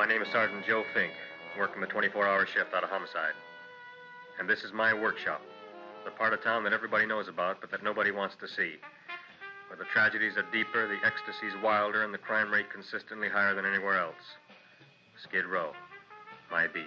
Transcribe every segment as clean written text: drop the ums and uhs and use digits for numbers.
My name is Sergeant Joe Fink, working the 24-hour shift out of homicide. And this is my workshop, the part of town that everybody knows about, but that nobody wants to see. Where the tragedies are deeper, the ecstasy's wilder, and the crime rate consistently higher than anywhere else. Skid Row, my beat.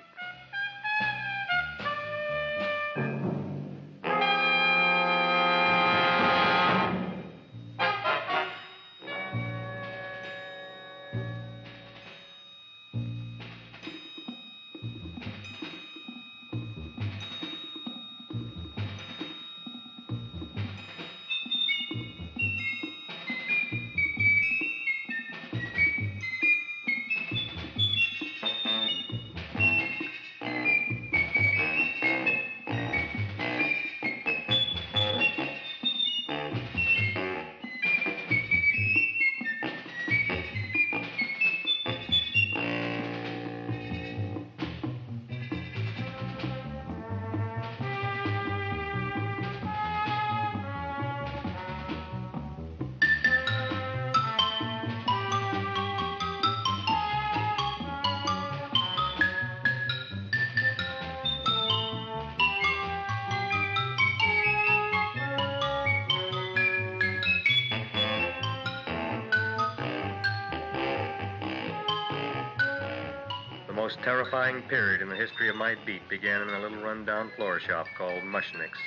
The most terrifying period in the history of my beat began in a little run-down floor shop called Mushnick's.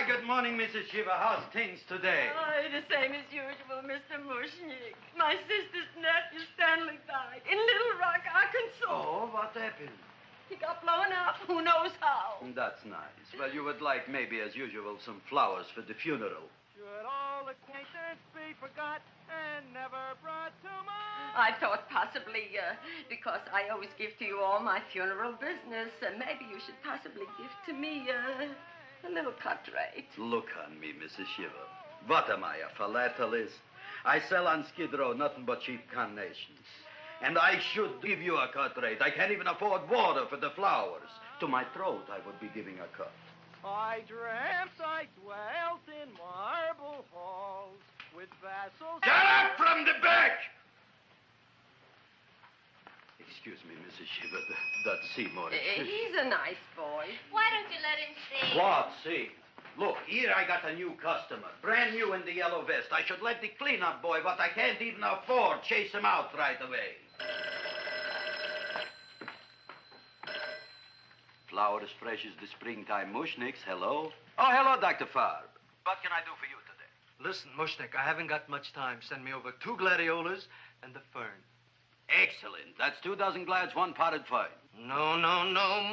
Good morning, Mrs. Shiva. How's things today? Oh, the same as usual, Mr. Mushnick. My sister's nephew, Stanley, died in Little Rock, Arkansas. Oh, what happened? He got blown up. Who knows how? That's nice. Well, you would like, maybe as usual, some flowers for the funeral. Should all acquaintance be forgot and never brought to mind? I thought possibly, because I always give to you all my funeral business, maybe you should possibly give to me a little cut rate. Look on me, Mrs. Shiva. What am I, a philatelist? I sell on Skid Row nothing but cheap carnations. And I should give you a cut rate. I can't even afford water for the flowers. To my throat, I would be giving a cut. I dreamt I dwelt in marble halls with vassals... Get up from the back! Excuse me, Mrs. Shiva, that's Seymour. He's a nice boy. Why don't you let him see? What, see? Look, here I got a new customer, brand new in the yellow vest. I should let the cleanup boy, but I can't even afford, chase him out right away. Flower as fresh as the springtime Mushnicks. Hello? Oh, hello, Dr. Farb. What can I do for you today? Listen, Mushnick, I haven't got much time. Send me over 2 gladiolas and the fern. Excellent. That's 2 dozen glads, 1 potted fern. No,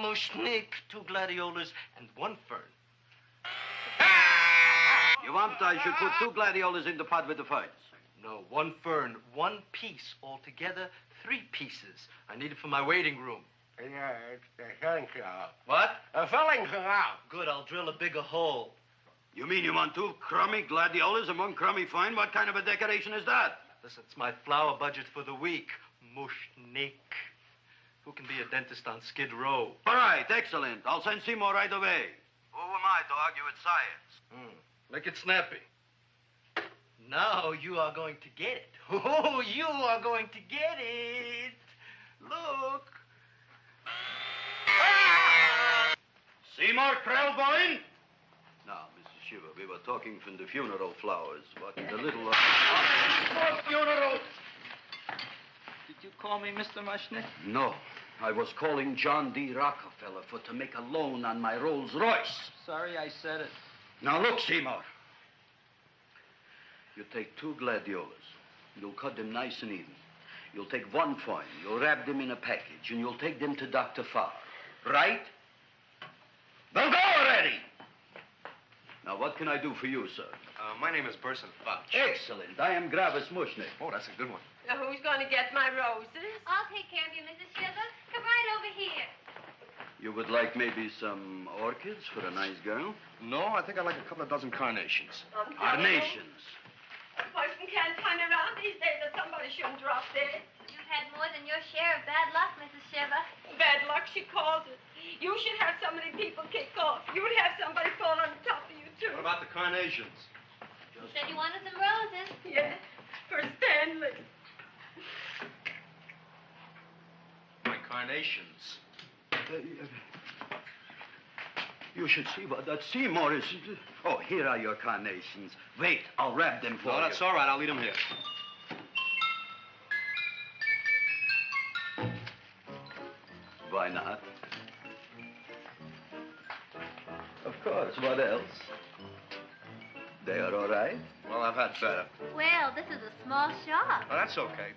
Mushnick. 2 gladiolas and 1 fern. You want I should put 2 gladiolas in the pot with the ferns? No, 1 fern, 1 piece. Altogether, 3 pieces. I need it for my waiting room. Yeah, it's the filling canal. What? A filling canal. Good, I'll drill a bigger hole. You mean you want 2 crummy gladiolas and 1 crummy fern? What kind of a decoration is that? Listen, it's my flower budget for the week. Mushnick. Who can be a dentist on Skid Row? All right, excellent. I'll send Seymour right away. Who am I to argue with science? Make it snappy. Now you are going to get it. Oh, you are going to get it. Look. Seymour Krellboyne? Now, Mrs. Shiva, we were talking from the funeral flowers. What in the little... funeral! Did you call me Mr. Mushnick? No. I was calling John D. Rockefeller to make a loan on my Rolls Royce. Sorry I said it. Now, look, Seymour. You take 2 gladiolas. You'll cut them nice and even. You'll take 1 fern. You'll wrap them in a package, and you'll take them to Dr. Farr. Right? Well, go already! Now, what can I do for you, sir? My name is Burson Fudge. Excellent. I am Gravis Mushnick. Oh, that's a good one. Who's going to get my roses? I'll take care of you, Mrs. Shiva. Come right over here. You would like maybe some orchids for a nice girl? No, I think I'd like a couple of dozen carnations. Carnations. A person can't turn around these days that somebody shouldn't drop dead. You've had more than your share of bad luck, Mrs. Shiva. Bad luck, she calls it. You should have so many people kick off. You'd have somebody fall on top of you, too. What about the carnations? Just said you wanted some roses. Yeah, for Stanley. My carnations. You should see what that Seymour is. Oh, here are your carnations. Wait, I'll wrap them for you. No, that's all right. I'll leave them here. Why not? Of course. What else? They are all right? Well, I've had better. Well, this is a small shop. Oh, that's okay.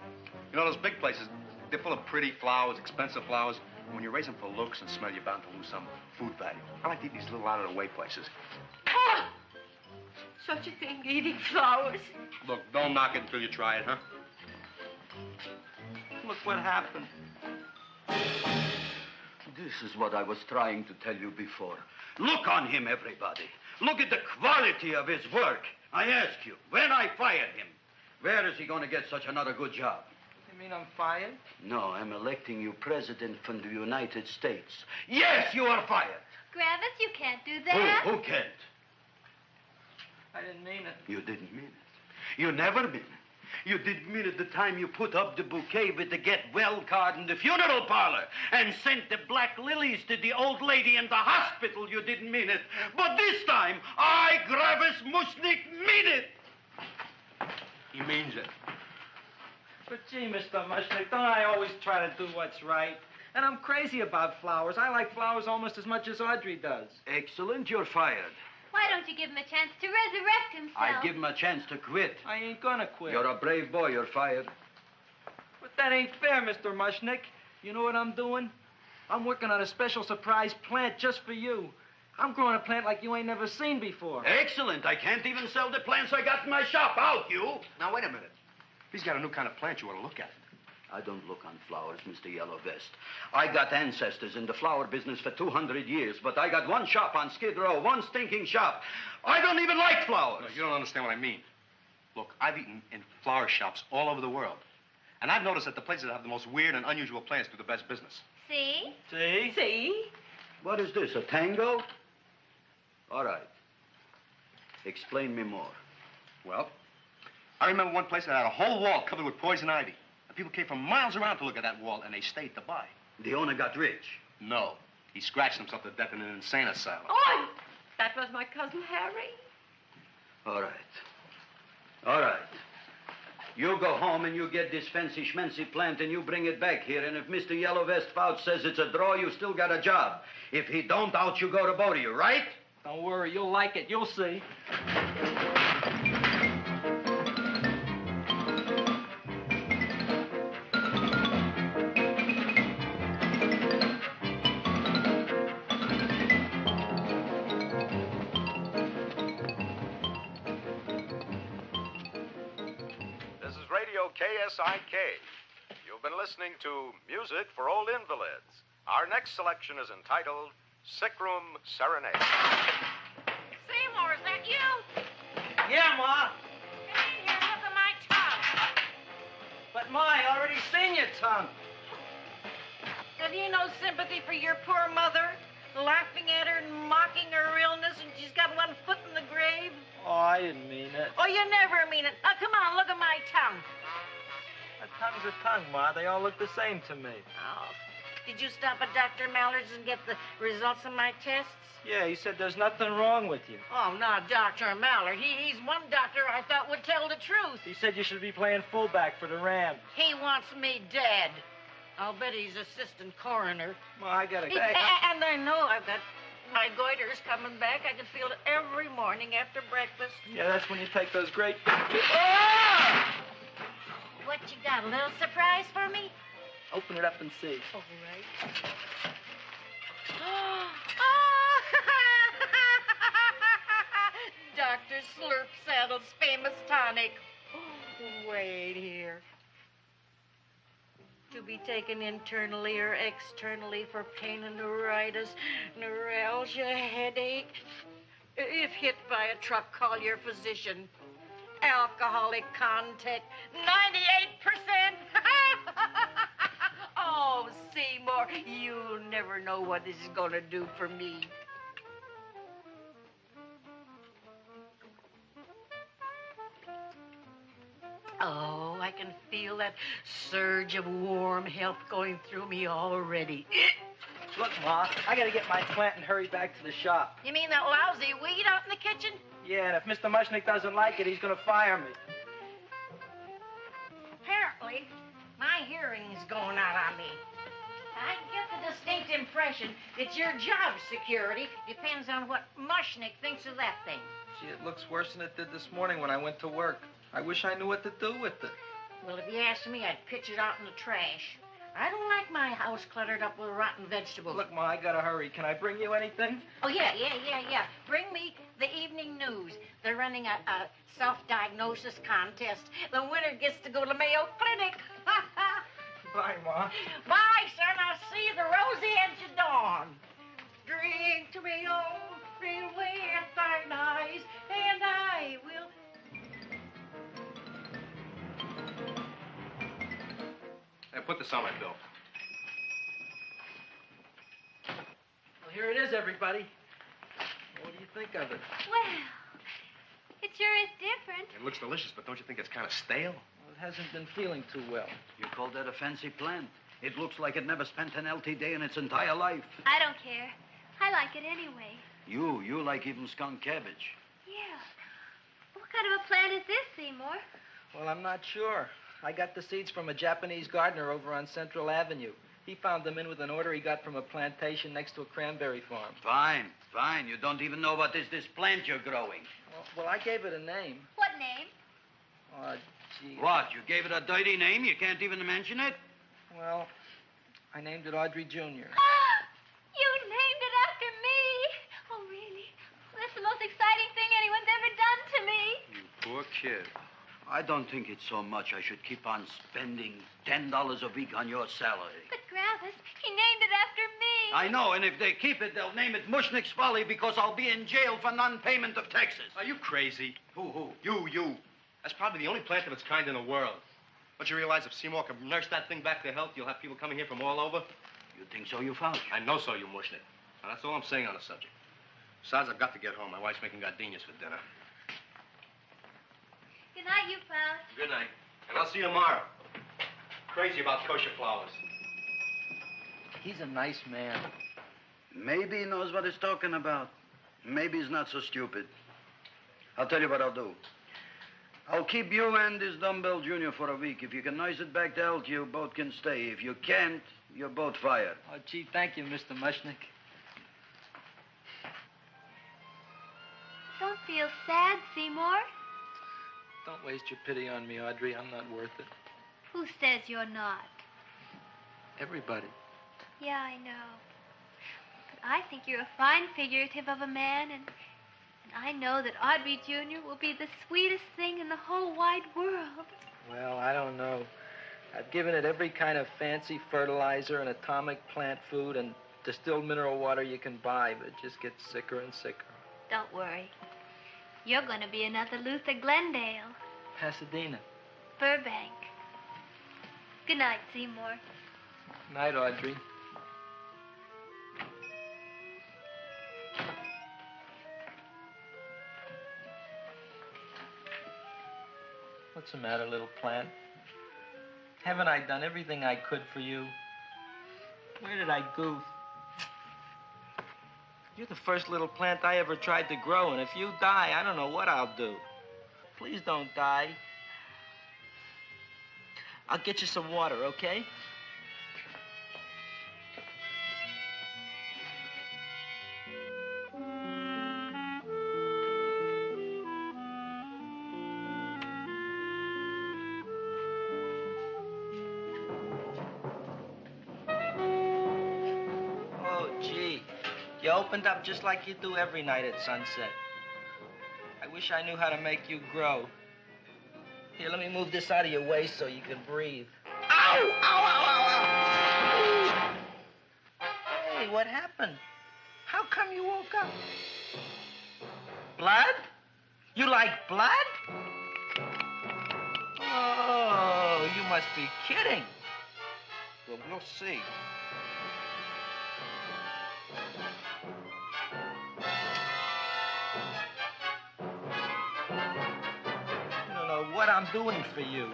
You know, those big places, they're full of pretty flowers, expensive flowers. When you raise them for looks and smell, you're bound to lose some food value. I like to eat these little out-of-the-way places. Oh! Such a thing, eating flowers. Look, don't knock it until you try it, huh? Look what happened. This is what I was trying to tell you before. Look on him, everybody. Look at the quality of his work. I ask you, when I fired him, where is he going to get such another good job? You mean I'm fired? No, I'm electing you president from the United States. Yes, you are fired. Gravis, you can't do that. Who can't? I didn't mean it. You didn't mean it. You never mean it. You didn't mean it the time you put up the bouquet with the get well card in the funeral parlor and sent the black lilies to the old lady in the hospital. You didn't mean it. But this time, I, Gravis Mushnik, mean it. He means it. But gee, Mr. Mushnick, don't I always try to do what's right? And I'm crazy about flowers. I like flowers almost as much as Audrey does. Excellent, you're fired. Why don't you give him a chance to resurrect himself? I give him a chance to quit. I ain't gonna quit. You're a brave boy, you're fired. But that ain't fair, Mr. Mushnick. You know what I'm doing? I'm working on a special surprise plant just for you. I'm growing a plant like you ain't never seen before. Excellent. I can't even sell the plants I got in my shop. Out, you. Now, wait a minute. He's got a new kind of plant you ought to look at. I don't look on flowers, Mr. Yellow Vest. I got ancestors in the flower business for 200 years, but I got one shop on Skid Row, one stinking shop. I don't even like flowers. No, you don't understand what I mean. Look, I've eaten in flower shops all over the world. And I've noticed that the places that have the most weird and unusual plants do the best business. See? See? See? What is this, a tango? All right. Explain me more. Well, I remember one place that had a whole wall covered with poison ivy. And people came from miles around to look at that wall, and they stayed to buy. The owner got rich. No. He scratched himself to death in an insane asylum. Oh, that was my cousin Harry. All right. All right. You go home and you get this fancy schmancy plant and you bring it back here. And if Mr. Yellow Vest Fouch says it's a draw, you still got a job. If he don't, out you go to both of you, right? Don't worry, you'll like it. You'll see. KSIK. You've been listening to Music for Old Invalids. Our next selection is entitled Sickroom Serenade. Seymour, is that you? Yeah, Ma. Get in here, look at my tongue. But, Ma, I already seen your tongue. Have you no sympathy for your poor mother? Laughing at her and mocking her illness, and she's got one foot in the grave? Oh, I didn't mean it. Oh, you never mean it. Now, come on, look at my tongue. A tongue's a tongue, Ma. They all look the same to me. Oh. Did you stop at Dr. Mallard's and get the results of my tests? Yeah, he said there's nothing wrong with you. Oh, not Dr. Mallard. He's one doctor I thought would tell the truth. He said you should be playing fullback for the Rams. He wants me dead. I'll bet he's assistant coroner. Ma, I gotta go. And I know I've got my goiter's coming back. I can feel it every morning after breakfast. Yeah, that's when you take those great big... What you got, a little surprise for me? Open it up and see. All right. Dr. Slurp Saddle's famous tonic. Wait here. To be taken internally or externally for pain and neuritis, neuralgia, headache. If hit by a truck, call your physician. Alcoholic content, 98%. Oh, Seymour, you'll never know what this is going to do for me. Oh, I can feel that surge of warm health going through me already. Look, Ma, I gotta get my plant and hurry back to the shop. You mean that lousy weed out in the kitchen? Yeah, and if Mr. Mushnick doesn't like it, he's gonna fire me. Apparently, my hearing's going out on me. I get the distinct impression that your job security depends on what Mushnick thinks of that thing. Gee, it looks worse than it did this morning when I went to work. I wish I knew what to do with it. Well, if you asked me, I'd pitch it out in the trash. I don't like my house cluttered up with rotten vegetables. Look, Ma, I gotta hurry. Can I bring you anything? Oh, yeah. Bring me the evening news. They're running a self-diagnosis contest. The winner gets to go to Mayo Clinic. Bye, Ma. Bye, son. I'll see you at the rosy edge of dawn. Drink to me, oh, feel with thine eyes, and I will... Hey, put this on my bill. Well, here it is, everybody. What do you think of it? Well, it sure is different. It looks delicious, but don't you think it's kind of stale? Well, it hasn't been feeling too well. You call that a fancy plant? It looks like it never spent an LT day in its entire life. I don't care. I like it anyway. You like even skunk cabbage. Yeah. What kind of a plant is this, Seymour? Well, I'm not sure. I got the seeds from a Japanese gardener over on Central Avenue. He found them in with an order he got from a plantation next to a cranberry farm. Fine. You don't even know what is this plant you're growing. Well, I gave it a name. What name? Oh, gee. What, you gave it a dirty name? You can't even mention it? Well, I named it Audrey Jr. You named it after me. Oh, really? Well, that's the most exciting thing anyone's ever done to me. You poor kid. I don't think it's so much I should keep on spending $10 a week on your salary. But, Gravis, he named it after me. I know, and if they keep it, they'll name it Mushnick's Folly because I'll be in jail for non-payment of taxes. Are you crazy? Who? You. That's probably the only plant of its kind in the world. Don't you realize if Seymour can nurse that thing back to health, you'll have people coming here from all over? You think so, you found? I know so, you Mushnick. Now, that's all I'm saying on the subject. Besides, I've got to get home. My wife's making gardenias for dinner. Good night, you pals. Good night. And I'll see you tomorrow. Crazy about kosher flowers. He's a nice man. Maybe he knows what he's talking about. Maybe he's not so stupid. I'll tell you what I'll do. I'll keep you and this dumbbell junior for a week. If you can nurse it back to health, you both can stay. If you can't, you're both fired. Oh, gee, thank you, Mr. Mushnick. Don't feel sad, Seymour. Don't waste your pity on me, Audrey. I'm not worth it. Who says you're not? Everybody. Yeah, I know. But I think you're a fine figurative of a man, and I know that Audrey Jr. will be the sweetest thing in the whole wide world. Well, I don't know. I've given it every kind of fancy fertilizer and atomic plant food and distilled mineral water you can buy, but it just gets sicker and sicker. Don't worry. You're going to be another Luther Glendale. Pasadena. Burbank. Good night, Seymour. Night, Audrey. What's the matter, little plant? Haven't I done everything I could for you? Where did I goof? You're the first little plant I ever tried to grow, and if you die, I don't know what I'll do. Please don't die. I'll get you some water, okay? Oh, gee. You opened up just like you do every night at sunset. I wish I knew how to make you grow. Here, let me move this out of your way so you can breathe. Ow! Ow, ow, ow, ow! Hey, what happened? How come you woke up? Blood? You like blood? Oh, you must be kidding. Well, we'll see. I don't know what I'm doing for you.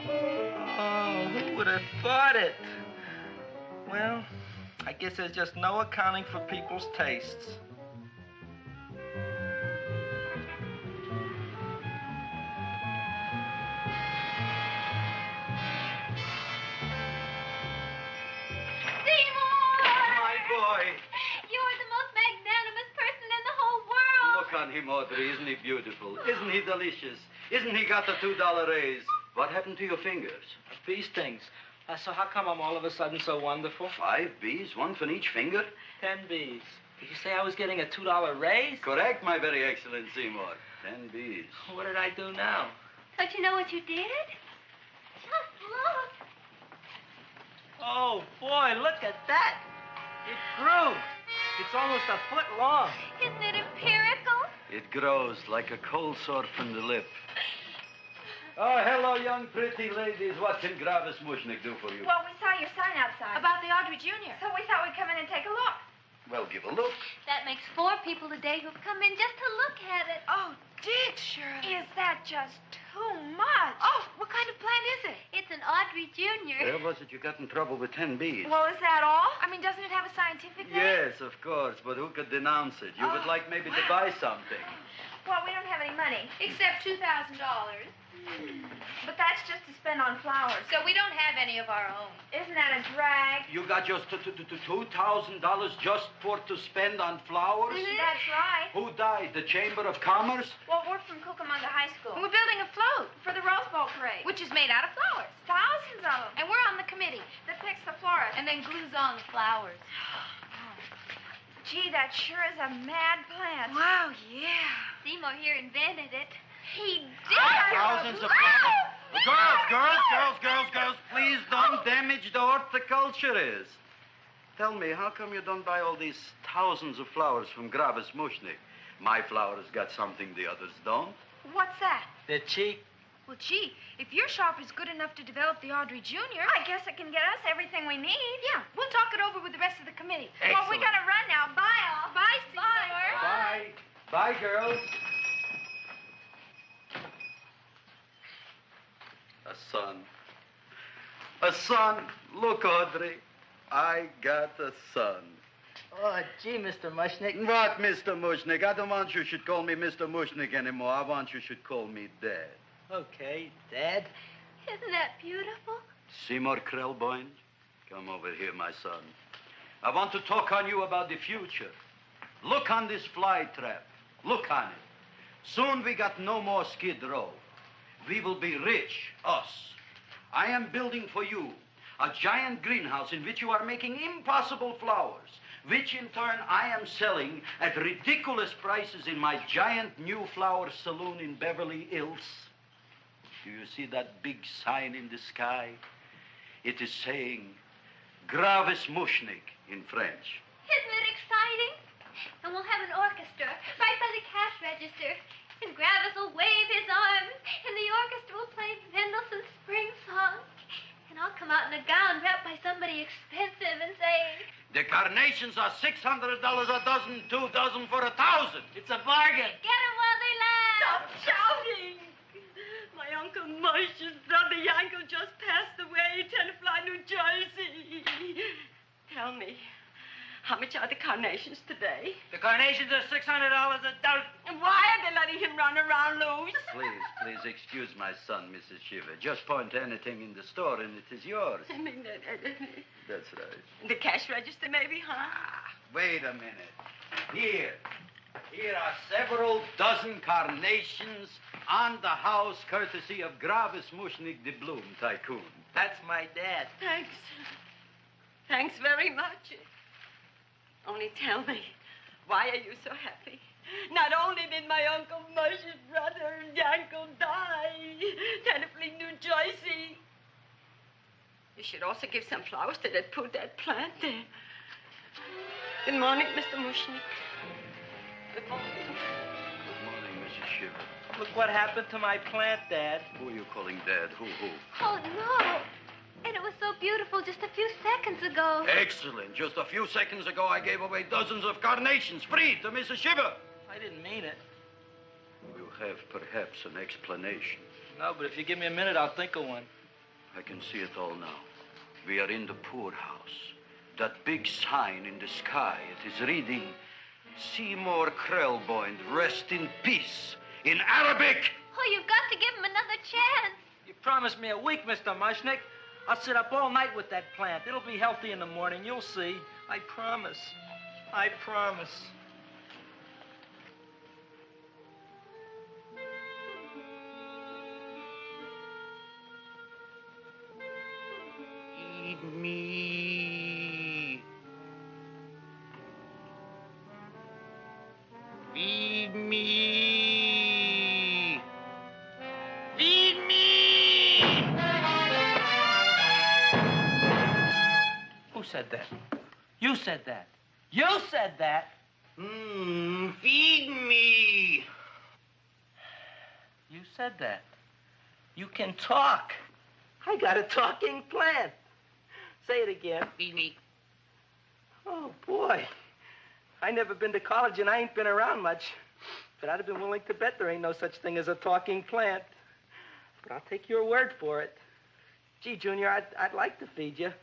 Oh, who would have thought it? Well, I guess there's just no accounting for people's tastes. My boy. You're the most magnanimous person in the whole world. Look on him, Audrey. Isn't he beautiful? Isn't he delicious? Isn't he got the $2 raise? What happened to your fingers? Bee stings. So how come I'm all of a sudden so wonderful? 5 bees, one for each finger? 10 bees. Did you say I was getting a $2 raise? Correct, my very excellent Seymour. 10 bees. What did I do now? Don't you know what you did? Just look. Oh, boy, look at that. It grew. It's almost a foot long. Isn't it empirical? It grows like a cold sore from the lip. Oh, hello, young pretty ladies. What can Gravis Mushnik do for you? Well, we saw your sign outside. About the Audrey Jr. So we thought we'd come in and take a look. Well, give a look. That makes 4 people today who've come in just to look at it. Oh, Dick, Shirley. Is that just too much? Oh, what kind of plant is it? It's an Audrey Jr. Where was it you got in trouble with 10 bees? Well, is that all? I mean, doesn't it have a scientific name? Yes, of course, but who could denounce it? You would like maybe to buy something. Well, we don't have any money. Except $2,000. But that's just to spend on flowers. So we don't have any of our own. Isn't that a drag? You got just $2,000 just to spend on flowers? That's right. Who died? The Chamber of Commerce? Well, we're from Cucamonga High School. We're building a float for the Rose Bowl parade. Which is made out of flowers. Thousands of them. And we're on the committee That picks the florist. and then glues on the flowers. Gee, that sure is a mad plant. Wow, yeah. Seymour here invented it. He did. Thousands of flowers. Girls, please don't damage the horticulturist. Tell me, how come you don't buy all these thousands of flowers from Gravis Mushnik? My flowers got something the others don't. What's that? They're cheap. Well, gee, if your shop is good enough to develop the Audrey Jr., I guess it can get us everything we need. Yeah, we'll talk it over with the rest of the committee. Well, we gotta run now. Bye, all. Bye, Seymour. Bye. Bye, girls. A son. A son. Look, Audrey. I got a son. Oh, gee, Mr. Mushnik. What, Mr. Mushnik? I don't want you should call me Mr. Mushnik anymore. I want you should call me Dad. Okay, Dad. Isn't that beautiful? Seymour Krellboyne, come over here, my son. I want to talk on you about the future. Look on this fly trap. Look on it. Soon we got no more Skid Row. We will be rich, us. I am building for you a giant greenhouse in which you are making impossible flowers, which in turn I am selling at ridiculous prices in my giant new flower saloon in Beverly Hills. Do you see that big sign in the sky? It is saying Gravis Mushnik in French. Isn't it exciting? And we'll have an orchestra right by the cash register. And Gravis will wave his arms, and the orchestra will play Mendelssohn's Spring Song. And I'll come out in a gown wrapped by somebody expensive and say, The carnations are $600 a dozen, 2 dozen for 1,000. It's a bargain. get 'em while they last. Stop shouting! My Uncle Moshe's brother Yankel just passed away, Tenafly, New Jersey. Tell me, how much are the carnations today? The carnations are $600 a dozen. And why are they letting him run around loose? Please excuse my son, Mrs. Shiver. Just point to anything in the store and it is yours. I mean, That's right. the cash register maybe, huh? Wait a minute. Here are several dozen carnations on the house courtesy of Gravis Mushnik, the Bloom Tycoon. That's my dad. Thanks. Thanks very much. Only tell me, why are you so happy? Not only did my Uncle Moshe's brother Yankel die, Tenafly, New Jersey, you should also give some flowers to that poor dead plant there. Good morning, Mr. Mushnik. Good morning. Good morning, Mrs. Shiver. Look what happened to my plant, Dad. Who are you calling Dad? Who? Oh, no. And it was so beautiful just a few seconds ago. Excellent. Just a few seconds ago, I gave away dozens of carnations free to Mrs. Shiver. I didn't mean it. You have perhaps an explanation. No, but if you give me a minute, I'll think of one. I can see it all now. We are in the poorhouse. That big sign in the sky, it is reading, Seymour Krelboind, rest in peace, in Arabic. Oh, you've got to give him another chance. You promised me a week, Mr. Mushnick. I'll sit up all night with that plant. It'll be healthy in the morning. You'll see. I promise. I promise. Feed me. Feed me. Feed me. Who said that? You said that. You said that. Feed me. You said that. You can talk. I got a talking plant. Say it again. Feed me. Oh, boy. I never been to college and I ain't been around much. But I'd have been willing to bet there ain't no such thing as a talking plant. But I'll take your word for it. Gee, Junior, I'd like to feed you.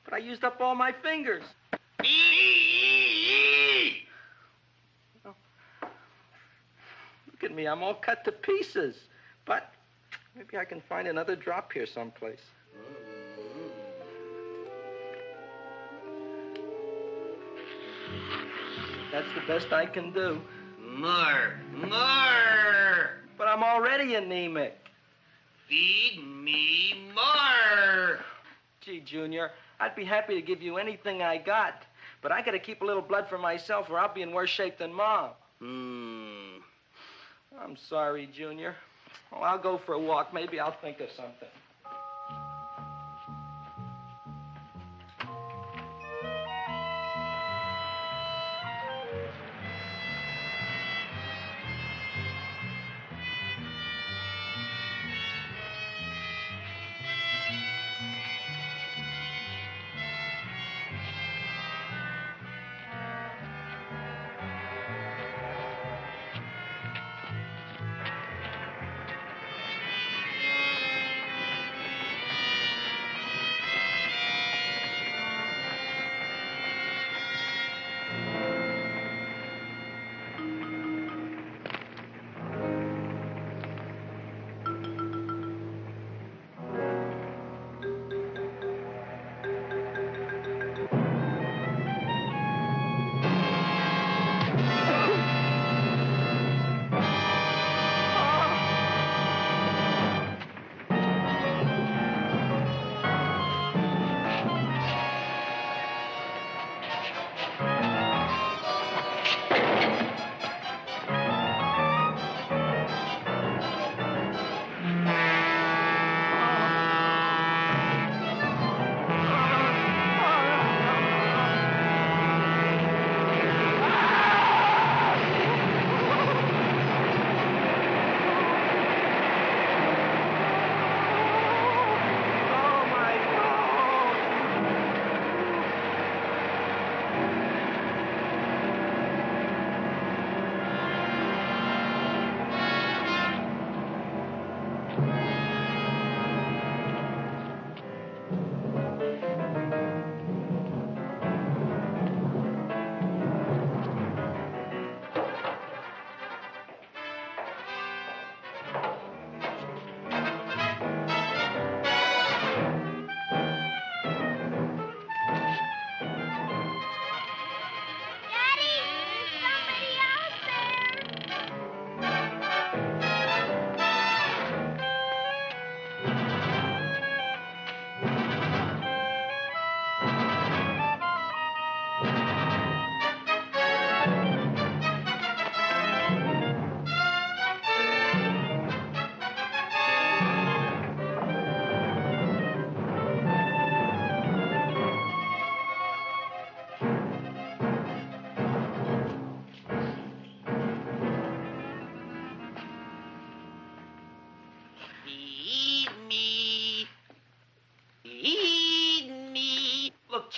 But I used up all my fingers. Oh. Look at me. I'm all cut to pieces. But maybe I can find another drop here someplace. That's the best I can do. More. But I'm already anemic. Feed me more. Gee, Junior, I'd be happy to give you anything I got. But I gotta keep a little blood for myself or I'll be in worse shape than Mom. I'm sorry, Junior. Well, I'll go for a walk. Maybe I'll think of something.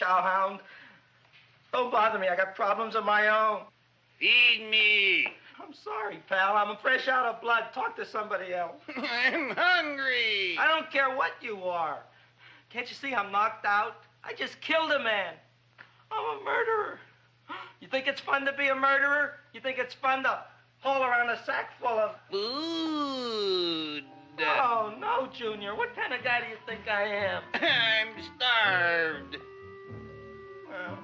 chowhound. Don't bother me. I got problems of my own. Feed me. I'm sorry, pal. I'm fresh out of blood. Talk to somebody else. I'm hungry. I don't care what you are. Can't you see I'm knocked out? I just killed a man. I'm a murderer. You think it's fun to be a murderer? You think it's fun to haul around a sack full of... Food. Oh, no, Junior. What kind of guy do you think I am? I'm starved. Well,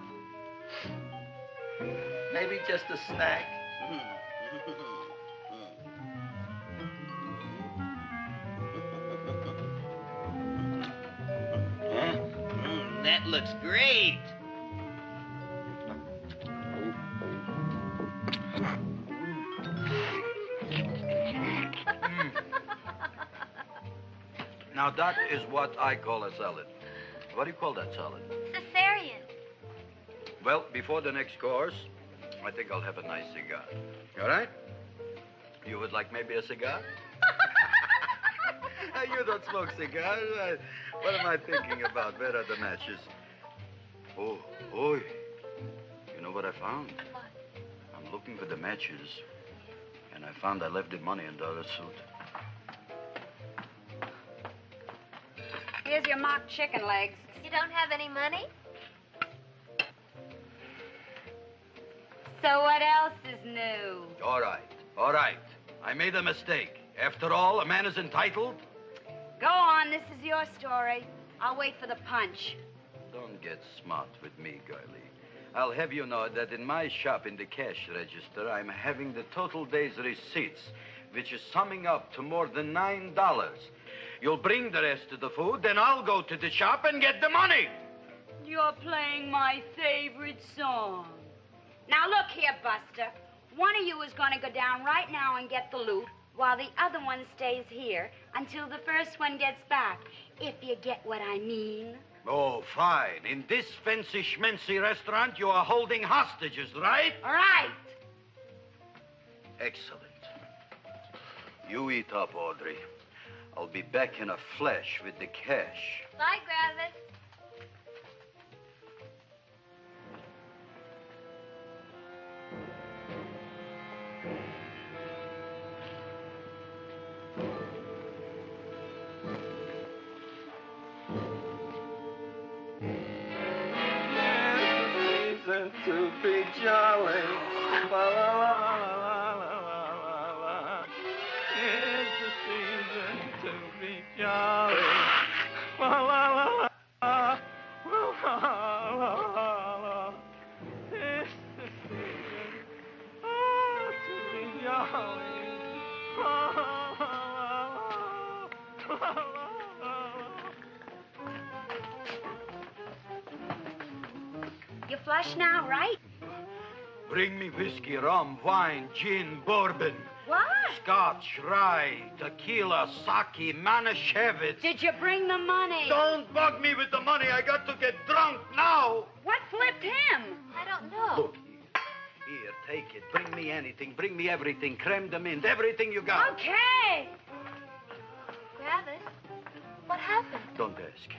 maybe just a snack. That looks great. Now, that is what I call a salad. What do you call that salad? Cesarean. Well, before the next course, I think I'll have a nice cigar. All right? You would like maybe a cigar? You don't smoke cigars. What am I thinking about? Where are the matches? Oh, you know what I found? What? I'm looking for the matches, and I found I left the money in the other suit. Here's your mock chicken legs. You don't have any money? So what else is new? All right. I made a mistake. After all, a man is entitled. Go on, this is your story. I'll wait for the punch. Don't get smart with me, girlie. I'll have you know that in my shop in the cash register, I'm having the total day's receipts, which is summing up to more than $9. You'll bring the rest of the food, then I'll go to the shop and get the money. You're playing my favorite song. Now look here, Buster. One of you is going to go down right now and get the loot, while the other one stays here until the first one gets back, if you get what I mean. Oh, fine. In this fancy schmancy restaurant, you are holding hostages, right? All right. Excellent. You eat up, Audrey. I'll be back in a flash with the cash. Bye, Gravis. To be jolly. La, la, la, la, la, la, la. It's the season to be jolly. La, la, la, la, la, la, la, la. It's the season to be jolly. La, la, la, la, la, la. You flush now, right? Bring me whiskey, rum, wine, gin, bourbon. What? Scotch, rye, tequila, sake, Manischewitz. Did you bring the money? Don't bug me with the money. I got to get drunk now. What flipped him? I don't know. Look, here, take it. Bring me anything. Bring me everything. Creme de mint. Everything you got. Okay. Gravis, what happened? Don't ask.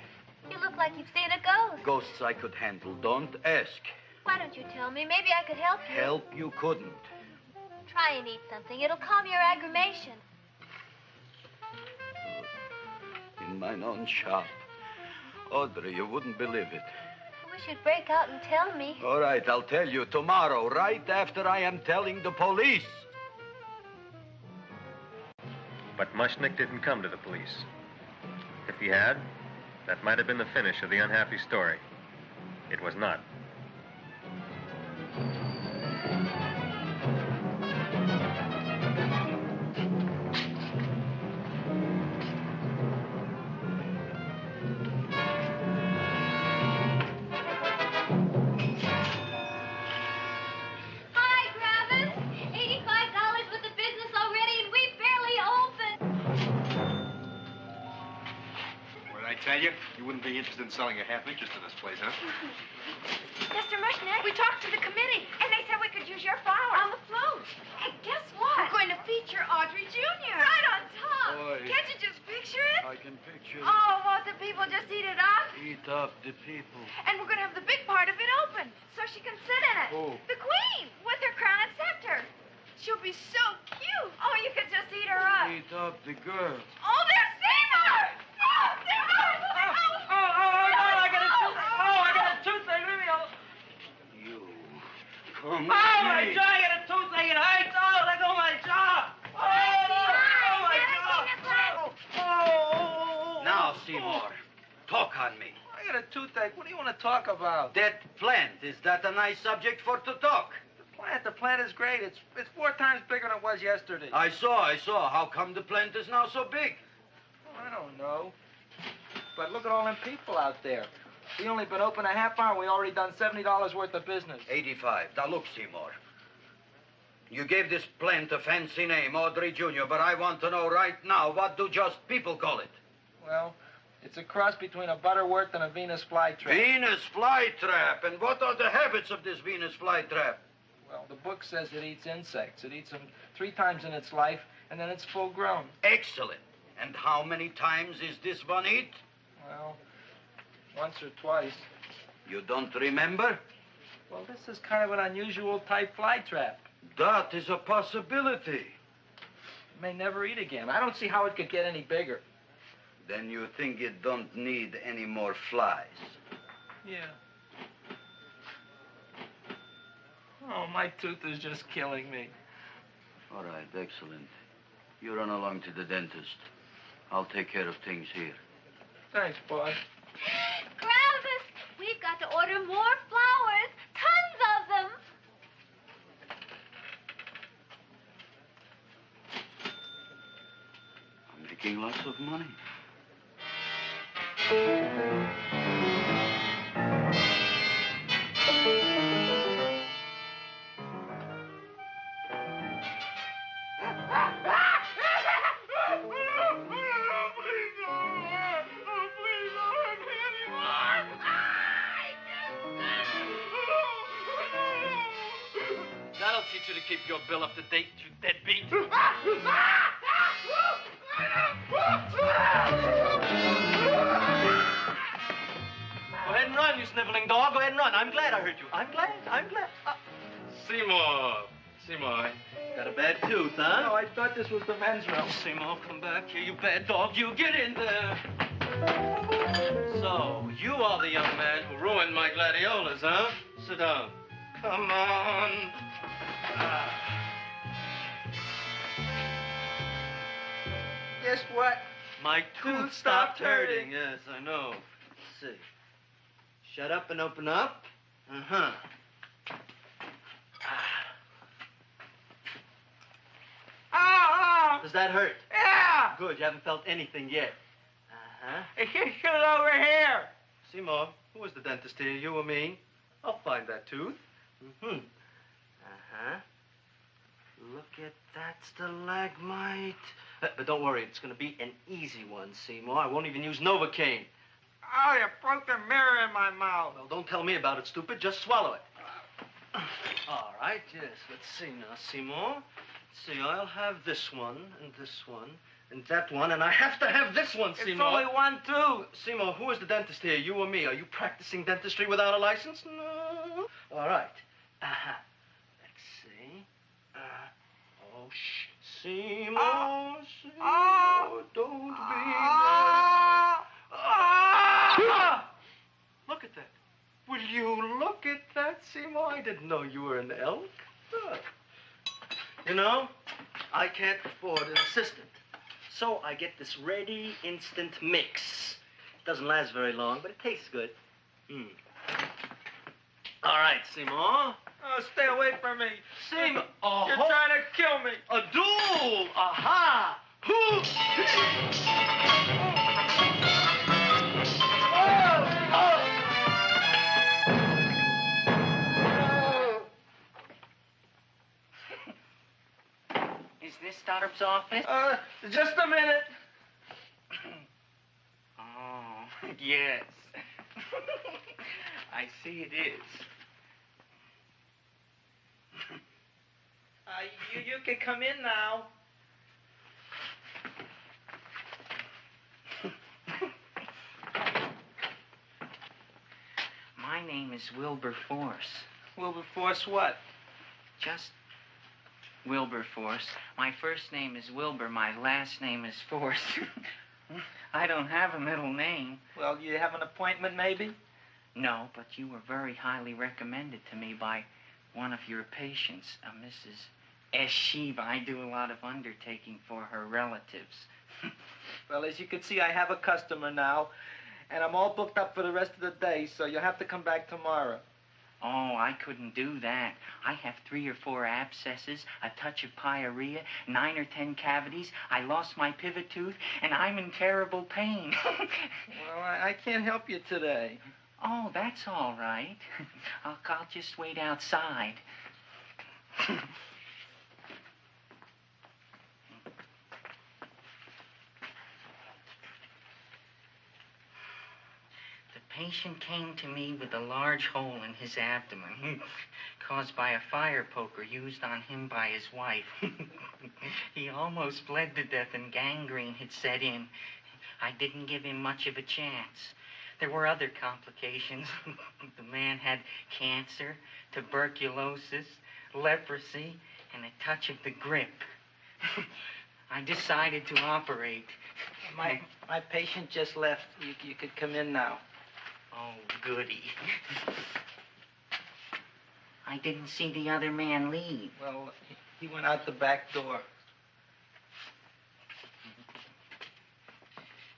You look like you've seen a ghost. Ghosts I could handle. Don't ask. Why don't you tell me? Maybe I could help you. Help you couldn't. Try and eat something. It'll calm your aggravation. In mine own shop. Audrey, you wouldn't believe it. I wish you'd break out and tell me. All right, I'll tell you tomorrow, right after I am telling the police. But Mushnick didn't come to the police. If he had, that might have been the finish of the unhappy story. It was not. Hi, Gravis. $85 worth of business already, and we barely opened. What did I tell you? You wouldn't be interested in selling a half interest in this place, huh? Mr. Mushnick, we talked to the committee, and they said we could use your flower. On the float. And guess what? We're going to feature Audrey Jr. Right on top. Boy. Can't you just picture it? I can picture it. Oh, won't the people just eat it up? Eat up. up the people. And we're going to have the big part of it open, so she can sit in it. Who? The queen, with her crown and scepter. She'll be so cute. Oh, you could just eat her up. Eat up the girl. Oh, there's Seymour! Oh, Seymour! I got a toothache. Leave me alone. You. Come My jaw, I got a toothache. It hurts. Oh, let go of my jaw. Now, Seymour, talk on me. I got a toothache. What do you want to talk about? That plant, is that a nice subject for to talk? The plant is great. It's 4 times bigger than it was yesterday. I saw. How come the plant is now so big? I don't know. But look at all them people out there. We only been open a half hour, and we already done $70 worth of business. 85. Now, look, Seymour. You gave this plant a fancy name, Audrey Jr., but I want to know right now, what do just people call it? Well, it's a cross between a Butterworth and a Venus flytrap. Venus flytrap. And what are the habits of this Venus flytrap? Well, the book says it eats insects. It eats them 3 times in its life, and then it's full grown. Excellent. And how many times is this one eat? Well, once or twice. You don't remember? Well, this is kind of an unusual type flytrap. That is a possibility. It may never eat again. I don't see how it could get any bigger. Then you think it don't need any more flies? Yeah. Oh, my tooth is just killing me. All right, excellent. You run along to the dentist. I'll take care of things here. Thanks, boy. Gravis, we've got to order more flowers. Tons of them. I'm making lots of money. That'll teach you to keep your bill up to date, you deadbeat. Go ahead and run, you sniveling dog. Go ahead and run. I'm glad I heard you. I'm glad. Seymour, got a bad tooth, huh? No, I thought this was the men's room. Seymour, come back here, you bad dog. You get in there. So, you are the young man who ruined my gladiolas, huh? Sit down. Come on. Guess what? My tooth stopped hurting. Yes, I know. Let's see. Shut up and open up. Uh-huh. Oh! Does that hurt? Yeah! Good, you haven't felt anything yet. Uh-huh. Get it over here. Seymour, who was the dentist here, you or me? I'll find that tooth. Mm-hmm. Uh-huh. Look at that stalagmite. But don't worry, it's going to be an easy one, Seymour. I won't even use Novocaine. Oh, you broke the mirror in my mouth. Well, don't tell me about it, stupid. Just swallow it. All right, yes. Let's see now, Seymour. Let's see, I'll have this one, and that one, and I have to have this one, Seymour. It's only one tooth. Seymour, who is the dentist here, you or me? Are you practicing dentistry without a license? No. All right. Uh-huh. Let's see. Oh, shh. Seymour, Seymour, don't be mad. Look at that. Will you look at that, Seymour? I didn't know you were an elk. You know, I can't afford an assistant. So I get this ready instant mix. It doesn't last very long, but it tastes good. All right, Seymour. Oh, stay away from me. Seymour. You're trying to kill me. A duel. Aha. Is this Stoddard's office? Just a minute. Oh, yes. I see it is. You can come in now. my name is Wilberforce. Wilberforce what? Just Wilberforce. My first name is Wilbur. My last name is Force. I don't have a middle name. Well, you have an appointment, maybe? No, but you were very highly recommended to me by one of your patients, Mrs. S. Shiva. I do a lot of undertaking for her relatives. Well, as you can see, I have a customer now, and I'm all booked up for the rest of the day, so you'll have to come back tomorrow. Oh, I couldn't do that. I have 3 or 4 abscesses, a touch of pyorrhea, 9 or 10 cavities. I lost my pivot tooth, and I'm in terrible pain. Well, I can't help you today. Oh, that's all right. I'll just wait outside. The patient came to me with a large hole in his abdomen caused by a fire poker used on him by his wife. He almost bled to death and gangrene had set in. I didn't give him much of a chance. There were other complications. The man had cancer, tuberculosis, leprosy, and a touch of the grip. I decided to operate. My patient just left. You could come in now. Oh, goody. I didn't see the other man leave. Well, he went out the back door.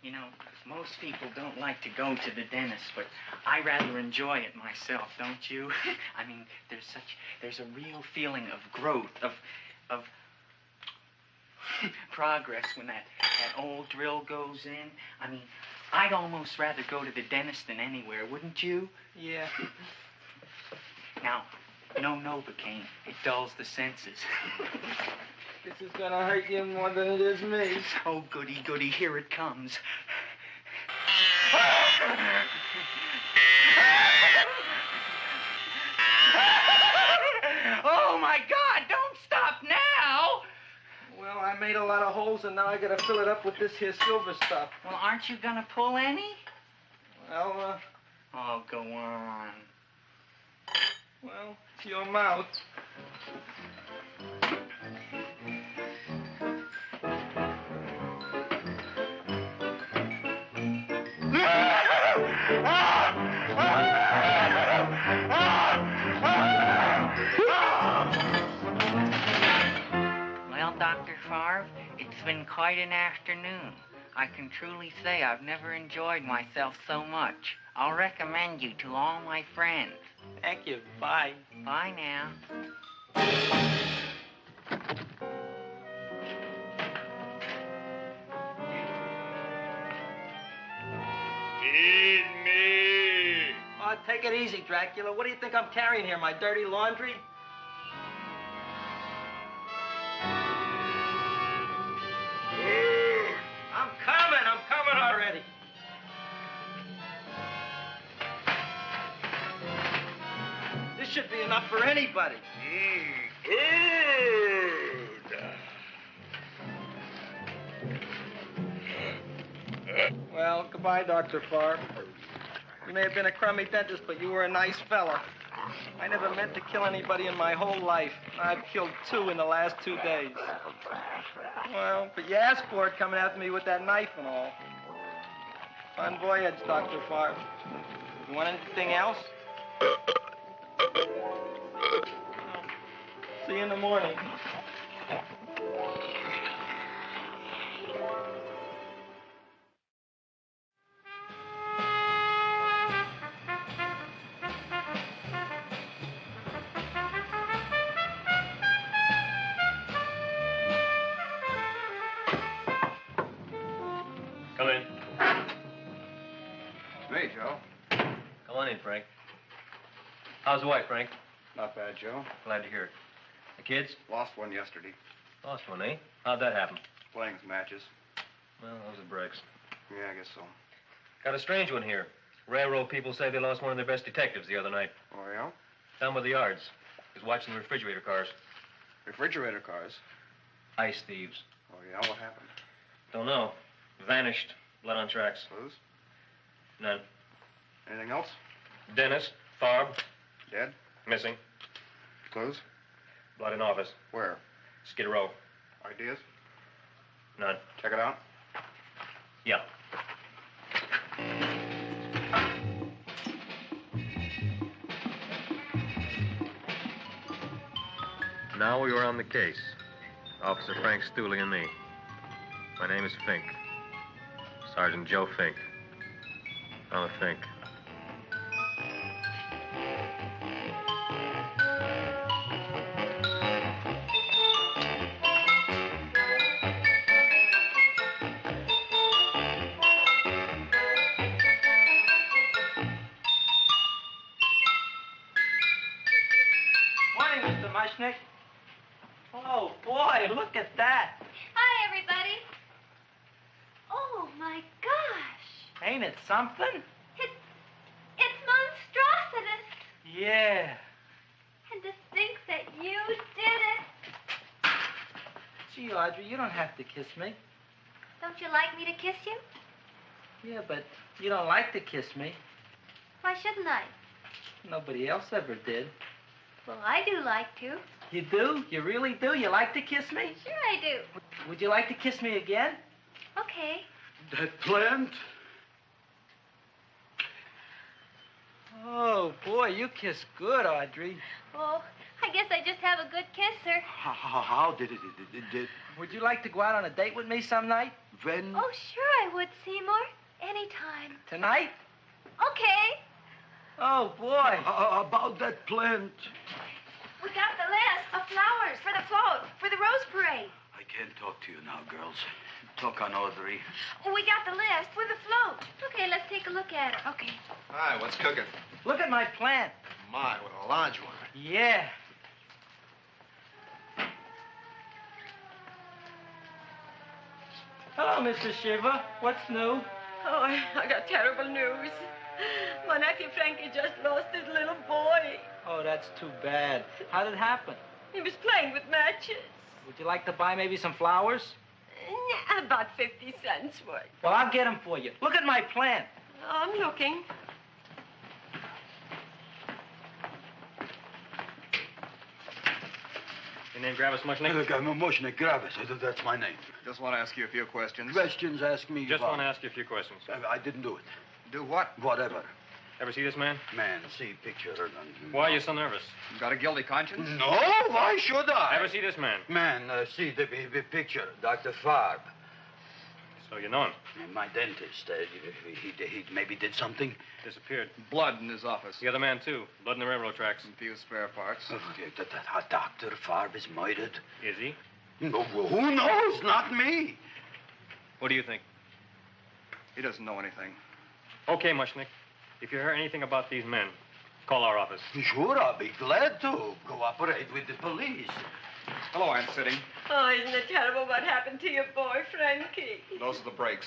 You know, most people don't like to go to the dentist, but I rather enjoy it myself, don't you? I mean, there's a real feeling of growth, of progress when that old drill goes in. I mean, I'd almost rather go to the dentist than anywhere, wouldn't you? Yeah. Now, no Novocaine. It dulls the senses. This is gonna hurt you more than it is me. Oh, goody, goody, here it comes. Oh, my God, don't stop now! Well, I made a lot of holes, and now I gotta fill it up with this here silver stuff. Well, aren't you gonna pull any? Well, Oh, go on. Well, it's your mouth. Well, Dr. Favre, it's been quite an afternoon. I can truly say I've never enjoyed myself so much. I'll recommend you to all my friends. Thank you. Bye. Bye now. Feed me. Oh, take it easy, Dracula. What do you think I'm carrying here, my dirty laundry? I'm coming already. This should be enough for anybody. Well, goodbye, Dr. Favre. You may have been a crummy dentist, but you were a nice fella. I never meant to kill anybody in my whole life. I've killed 2 in the last 2 days. Well, but you asked for it coming after me with that knife and all. Bon voyage, Dr. Favre. You want anything else? See you in the morning. Come in. Hey, Joe. Come on in, Frank. How's the wife, Frank? Not bad, Joe. Glad to hear it. The kids? Lost one yesterday. Lost one, eh? How'd that happen? Playing some matches. Well, those are breaks. Yeah, I guess so. Got a strange one here. Railroad people say they lost one of their best detectives the other night. Oh, yeah? Down by the yards. He was watching the refrigerator cars. Refrigerator cars? Ice thieves. Oh, yeah? What happened? Don't know. Vanished. Blood on tracks. Clues? None. Anything else? Dennis, Farb. Dead? Missing. Clues? Blood in office. Where? Skid Row. Ideas? None. Check it out. Yeah. Now we were on the case. Officer Frank Stooley and me. My name is Fink. Sergeant Joe Fink. I'm a Fink. Morning, Mr. Mushnick. Oh, boy, look at that. Hi, everybody. Oh, my gosh. Ain't it something? It's monstrositous. Yeah. And to think that you did it. Gee, Audrey, you don't have to kiss me. Don't you like me to kiss you? Yeah, but you don't like to kiss me. Why shouldn't I? Nobody else ever did. Well, I do like to. You do? You really do? You like to kiss me? Sure I do. Would you like to kiss me again? Okay. That plant? Oh, boy, you kiss good, Audrey. Oh, I guess I just have a good kisser. How did it? Would you like to go out on a date with me some night? When? Oh, sure I would, Seymour. Anytime. Tonight? Okay. Oh, boy. About that plant. We got the list of flowers for the float, for the rose parade. I can't talk to you now, girls. Talk on Audrey. We got the list for the float. Okay, let's take a look at it. Okay. Hi, what's cooking? Look at my plant. My, what a large one. Yeah. Hello, Mr. Shiva. What's new? Oh, I got terrible news. My nephew Frankie just lost his little boy. Oh, that's too bad. How did it happen? He was playing with matches. Would you like to buy maybe some flowers? About 50 cents worth. Well, I'll get them for you. Look at my plant. I'm looking. Your name Gravis Mushnick? Look, I'm Mushnick Gravis. That's my name. Just want to ask you a few questions. Questions, ask me. Just want to ask you a few questions. I didn't do it. Do what? Whatever. Ever see this man? Man, see picture. Why are you so nervous? You got a guilty conscience? No, why should I? Ever see this man? Man, see the picture. Dr. Farb. So you know him? My dentist. He maybe did something. Disappeared. Blood in his office. The other man, too. Blood in the railroad tracks. And few spare parts. Dr. Farb is murdered. Is he? No, who knows? Not me. What do you think? He doesn't know anything. Okay, Mushnick. If you hear anything about these men, call our office. Sure, I'll be glad to cooperate with the police. Hello, Aunt Sitting. Oh, isn't it terrible what happened to your boy, Frankie? Those are the brakes.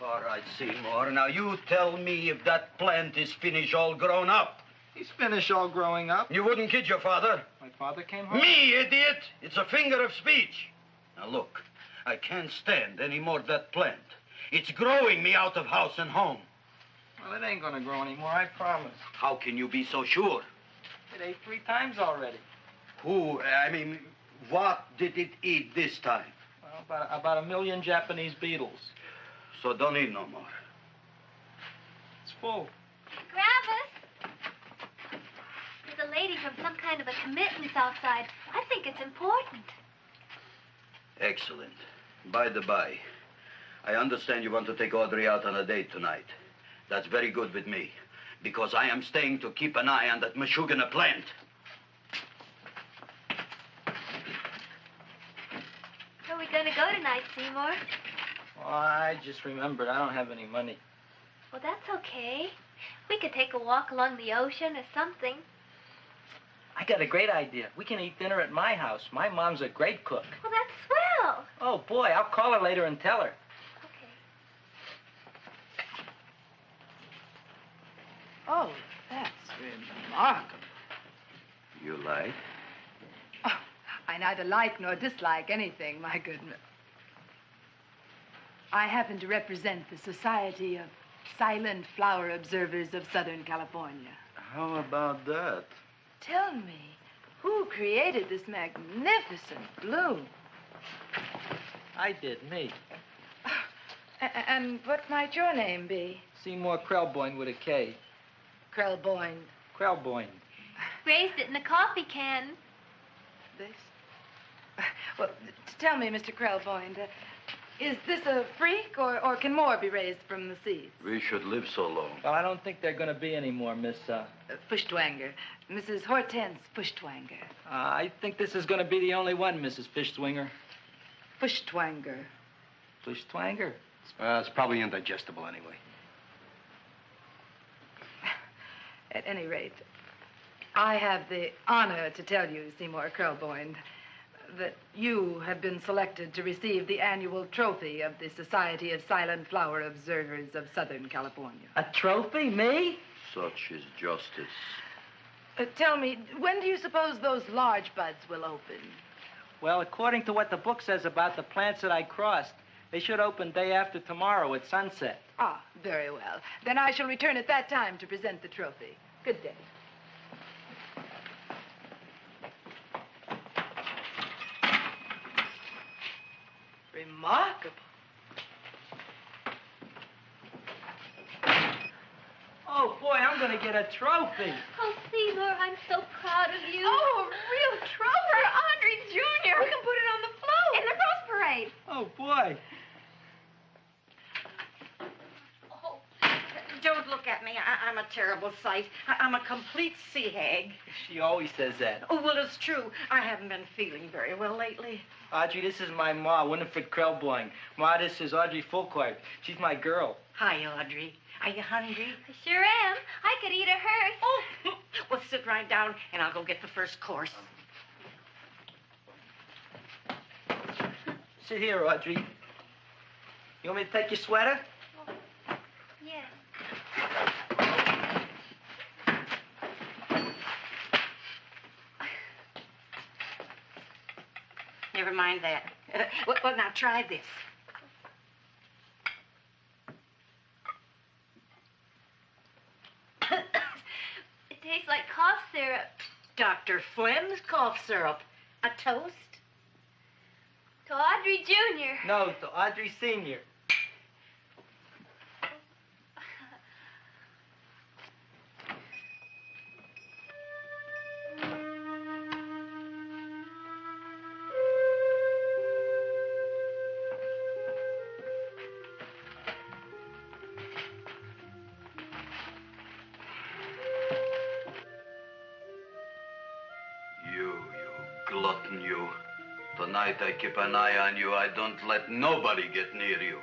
All right, Seymour. Now, you tell me if that plant is finished all grown up. He's finished all growing up. You wouldn't kid your father? My father came home? Me, idiot! It's a figure of speech. Now, look. I can't stand any more of that plant. It's growing me out of house and home. Well, it ain't gonna grow anymore, I promise. How can you be so sure? It ate 3 times already. What did it eat this time? Well, about 1 million Japanese beetles. So don't eat no more. It's full. Gravis! There's a lady from some kind of a commitment outside. I think it's important. Excellent. By the by, I understand you want to take Audrey out on a date tonight. That's very good with me, because I am staying to keep an eye on that Meshuggah plant. Where are we going to go tonight, Seymour? Well, I just remembered I don't have any money. Well, that's okay. We could take a walk along the ocean or something. I got a great idea. We can eat dinner at my house. My mom's a great cook. Well, that's swell. Oh, boy, I'll call her later and tell her. Okay. Oh, that's remarkable. You like? Oh, I neither like nor dislike anything, my goodness. I happen to represent the Society of Silent Flower Observers of Southern California. How about that? Tell me, who created this magnificent bloom? I did, me. And what might your name be? Seymour Krelboyne with a K. Krelboyne. Krelboyne. Raised it in a coffee can. This? Well, tell me, Mr. Krelboyne, is this a freak, or can more be raised from the seeds? We should live so long. Well, I don't think they're going to be any more, Miss, Fuschtwanger. Mrs. Hortense Fuschtwanger. I think this is going to be the only one, Mrs. Fishtwinger. Fuschtwanger. Fuschtwanger? It's probably indigestible anyway. At any rate, I have the honor to tell you, Seymour Krelboyne, that you have been selected to receive the annual trophy of the Society of Silent Flower Observers of Southern California. A trophy? Me? Such is justice. Tell me, when do you suppose those large buds will open? Well, according to what the book says about the plants that I crossed, they should open day after tomorrow at sunset. Ah, very well. Then I shall return at that time to present the trophy. Good day. Remarkable. Oh, boy, I'm going to get a trophy. Oh, Seymour, I'm so proud of you. Oh, a real trophy for Audrey Jr. We can put it on the float. In the Rose Parade. Oh, boy. Don't look at me. I'm a terrible sight. I'm a complete sea hag. She always says that. Oh, well, it's true. I haven't been feeling very well lately. Audrey, this is my ma, Winifred Krelboyne. Ma, this is Audrey Fulcourt. She's my girl. Hi, Audrey. Are you hungry? I sure am. I could eat a hearse. Oh, well, sit right down, and I'll go get the first course. Sit here, Audrey. You want me to take your sweater? Yes. Never mind that. Well, now try this. It tastes like cough syrup. Dr. Flynn's cough syrup. A toast? To Audrey Jr. No, to Audrey Sr. You glutton, you. Tonight I keep an eye on you. I don't let nobody get near you.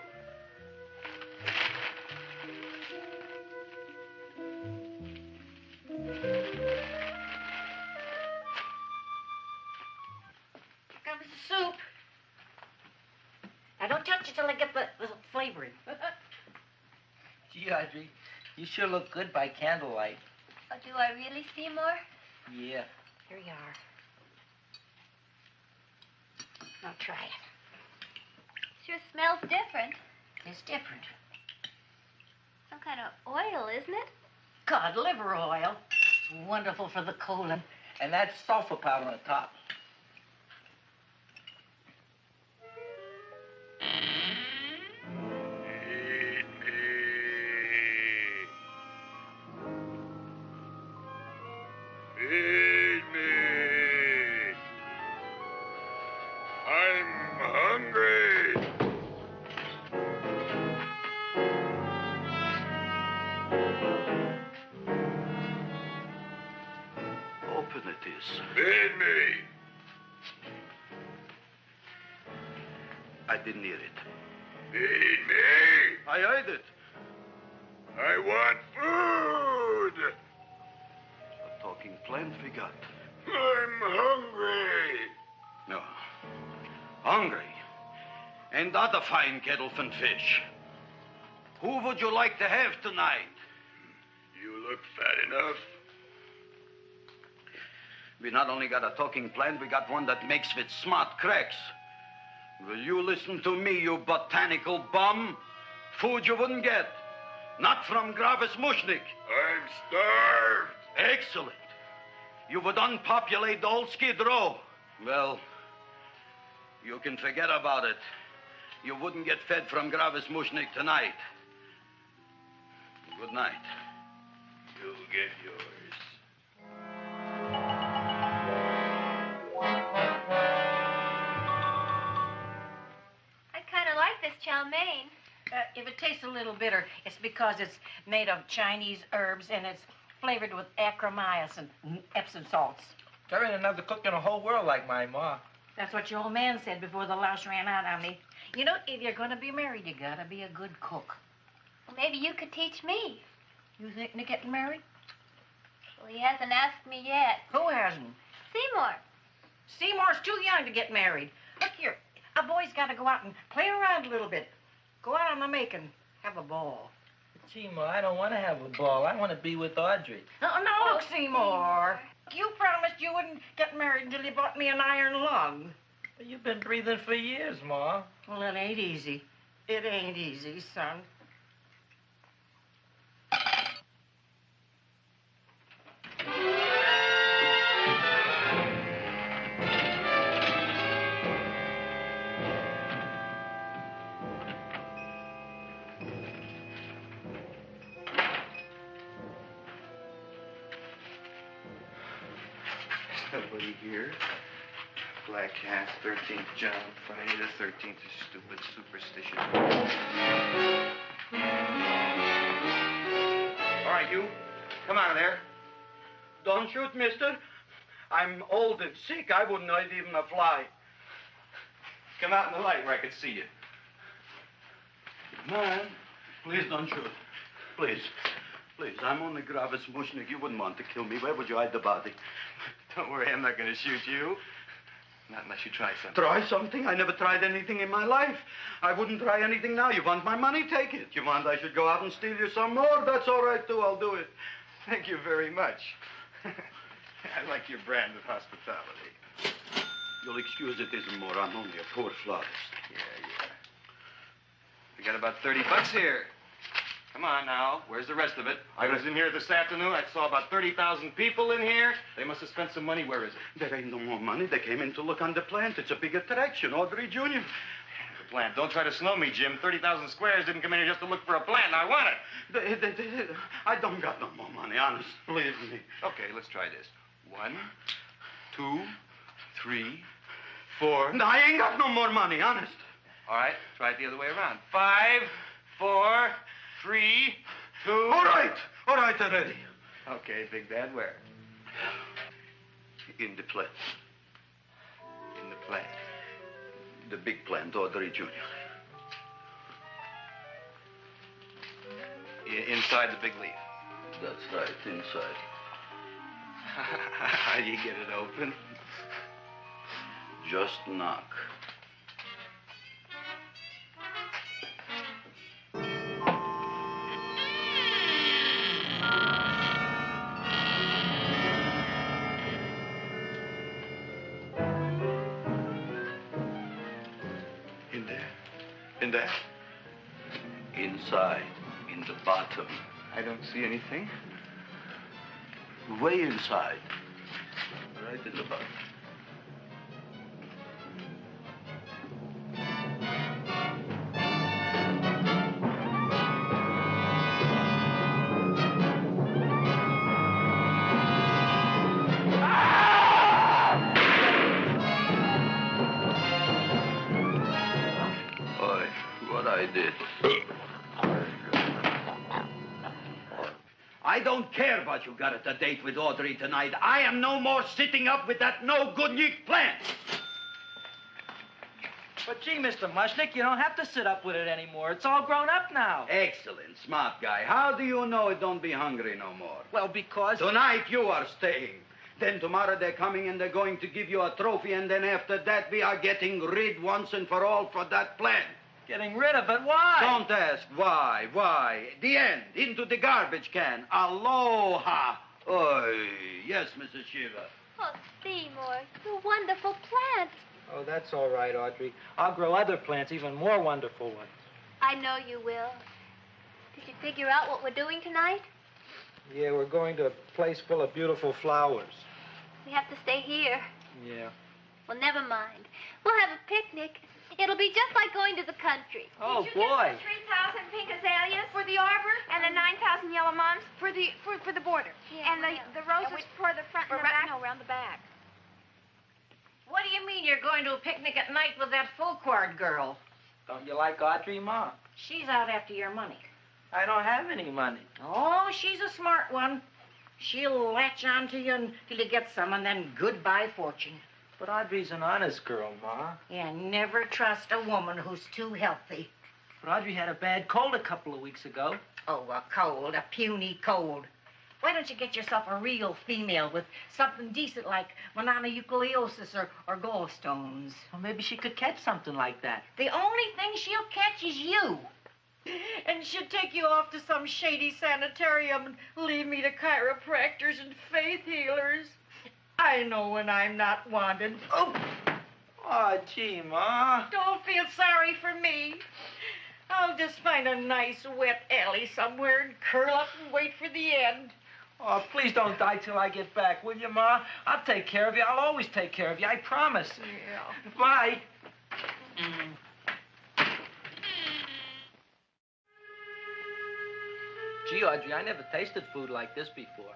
Comes the soup. Now, don't touch it till I get the flavoring. Gee, Audrey, you sure look good by candlelight. Oh, do I really, Seymour? Yeah. Here you are. Now try it. Sure smells different. It's different. Some kind of oil, isn't it? Cod liver oil. It's wonderful for the colon. And that's sulfur powder on the top. Feed me. I'm hungry. Open it is. Feed me. I didn't hear it. Feed me. I heard it. I want food. A talking plant we got. I'm hungry. No. Hungry. And that a fine kettle of fish. Who would you like to have tonight? You look fat enough. We not only got a talking plant, we got one that makes with smart cracks. Will you listen to me, you botanical bum? Food you wouldn't get. Not from Gravis Mushnik. I'm starved. Excellent. You would unpopulate the old Skid Row. Well, you can forget about it. You wouldn't get fed from Gravis Mushnik tonight. Good night. You'll get yours. I kind of like this chow mein. If it tastes a little bitter, it's because it's made of Chinese herbs and it's flavored with acromyas and Epsom salts. There ain't another cook in the whole world like my ma. That's what your old man said before the louse ran out on me. You know, if you're going to be married, you got to be a good cook. Well, maybe you could teach me. You think of getting married? Well, he hasn't asked me yet. Who hasn't? Seymour. Seymour's too young to get married. Look here, a boy's got to go out and play around a little bit. Go out on the make and have a ball. Seymour, I don't want to have a ball. I want to be with Audrey. No, look, Seymour. You promised you wouldn't get married until you bought me an iron lung. Well, you've been breathing for years, Ma. Well, it ain't easy. It ain't easy, son. Nobody here. Black Cat, 13th John, Friday the 13th is stupid superstition. All right, you. Come out of there. Don't shoot, mister. I'm old and sick. I wouldn't hurt even a fly. Come out in the light where I can see you. Man, please don't shoot. Please. Please, I'm only Gravis Mushnik. You wouldn't want to kill me. Where would you hide the body? Don't worry, I'm not going to shoot you. Not unless you try something. Try something? I never tried anything in my life. I wouldn't try anything now. You want my money? Take it. You want I should go out and steal you some more? That's all right, too. I'll do it. Thank you very much. I like your brand of hospitality. You'll excuse it isn't more. I'm only a poor florist. Yeah. We got about $30 here. Come on now. Where's the rest of it? I was in here this afternoon. I saw about 30,000 people in here. They must have spent some money. Where is it? There ain't no more money. They came in to look on the plant. It's a big attraction. Audrey Jr. The plant. Don't try to snow me, Jim. 30,000 squares didn't come in here just to look for a plant. I want it. I don't got no more money, honest. Believe me. Okay, let's try this. 1, 2, 3, 4. No, I ain't got no more money, honest. All right, try it the other way around. 5, 4, 3, 2. All right already. Okay, Big Bad, where? In the plant. In the plant. The big plant, Audrey Jr. Inside the big leaf. That's right, inside. How do you get it open? Just knock. In there? Inside, in the bottom. I don't see anything. Way inside. Right in the bottom. I don't care about you got at a date with Audrey tonight. I am no more sitting up with that no-good Nick plant. But gee, Mr. Mushnik, you don't have to sit up with it anymore. It's all grown up now. Excellent, smart guy. How do you know it don't be hungry no more? Well, because... Tonight you are staying. Then tomorrow they're coming and they're going to give you a trophy, and then after that we are getting rid once and for all for that plant. Getting rid of it? Why? Don't ask why. Why? The end. Into the garbage can. Aloha. Oy. Yes, Mrs. Shiva. Oh, Seymour, you wonderful plant. Oh, that's all right, Audrey. I'll grow other plants, even more wonderful ones. I know you will. Did you figure out what we're doing tonight? Yeah, we're going to a place full of beautiful flowers. We have to stay here. Yeah. Well, never mind. We'll have a picnic. It'll be just like going to the country. Oh, Did you boy. get the 3,000 pink azaleas for the arbor and the 9,000 yellow mums for the border? Yeah, and the roses for the front and the back? No, around the back. What do you mean you're going to a picnic at night with that full-cord girl? Don't you like Audrey, Ma? She's out after your money. I don't have any money. Oh, she's a smart one. She'll latch on to you until you get some, and then goodbye fortune. But Audrey's an honest girl, Ma. Yeah, never trust a woman who's too healthy. But Audrey had a bad cold a couple of weeks ago. Oh, a cold, a puny cold. Why don't you get yourself a real female with something decent like mononucleosis or gallstones? Well, maybe she could catch something like that. The only thing she'll catch is you. And she'd take you off to some shady sanitarium and leave me to chiropractors and faith healers. I know when I'm not wanted. Oh, gee, Ma. Don't feel sorry for me. I'll just find a nice wet alley somewhere and curl up and wait for the end. Oh, please don't die till I get back, will you, Ma? I'll take care of you. I'll always take care of you. I promise. Yeah. Bye. Gee, Audrey, I never tasted food like this before.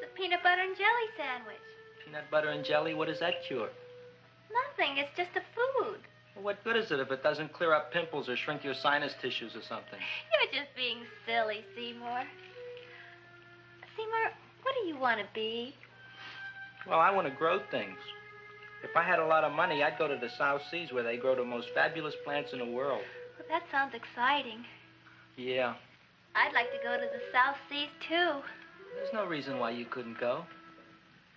It's a peanut butter and jelly sandwich. Peanut butter and jelly, what does that cure? Nothing. It's just a food. Well, what good is it if it doesn't clear up pimples or shrink your sinus tissues or something? You're just being silly, Seymour. Seymour, what do you want to be? Well, I want to grow things. If I had a lot of money, I'd go to the South Seas where they grow the most fabulous plants in the world. Well, that sounds exciting. Yeah. I'd like to go to the South Seas, too. There's no reason why you couldn't go.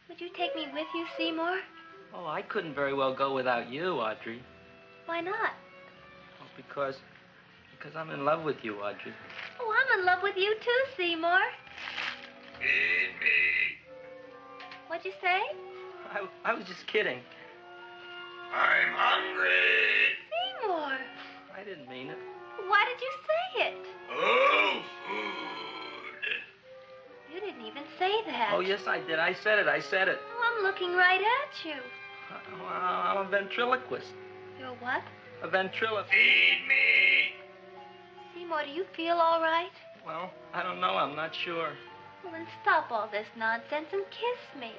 Would you take me with you, Seymour? Oh, I couldn't very well go without you, Audrey. Why not? Oh, because I'm in love with you, Audrey. Oh, I'm in love with you, too, Seymour. Feed me. What'd you say? I was just kidding. I'm hungry. Seymour. I didn't mean it. Why did you say it? Oh, food. You didn't even say that. Oh, yes, I did. I said it. Oh, I'm looking right at you. I'm a ventriloquist. You're what? A ventriloquist. Feed me. Seymour, do you feel all right? Well, I don't know. I'm not sure. Well, then stop all this nonsense and kiss me.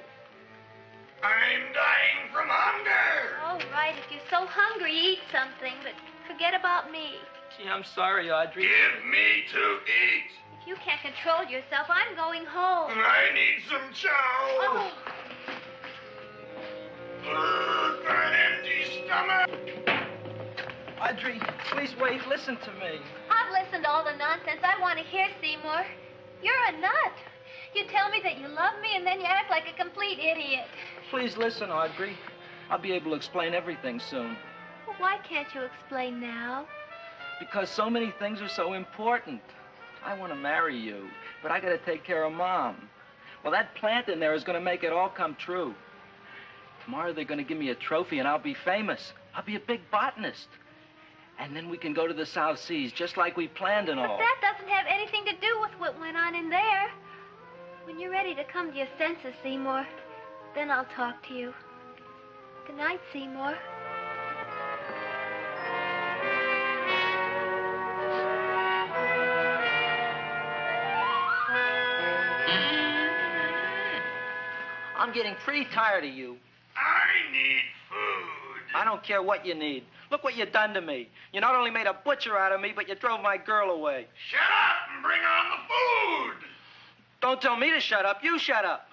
I'm dying from hunger. All right, if you're so hungry, eat something, but forget about me. Gee, I'm sorry, Audrey. Give me to eat. If you can't control yourself, I'm going home. I need some chow. Oh. An empty stomach. Audrey, please wait. Listen to me. I've listened to all the nonsense I want to hear, Seymour. You're a nut. You tell me that you love me, and then you act like a complete idiot. Please listen, Audrey. I'll be able to explain everything soon. Well, why can't you explain now? Because so many things are so important. I want to marry you, but I got to take care of Mom. Well, that plant in there is going to make it all come true. Tomorrow they're going to give me a trophy, and I'll be famous. I'll be a big botanist. And then we can go to the South Seas, just like we planned and all. But that doesn't have anything to do with what went on in there. When you're ready to come to your senses, Seymour, then I'll talk to you. Good night, Seymour. I'm getting pretty tired of you. I need food. I don't care what you need. Look what you done to me. You not only made a butcher out of me, but you drove my girl away. Shut up and bring on the food. Don't tell me to shut up. You shut up.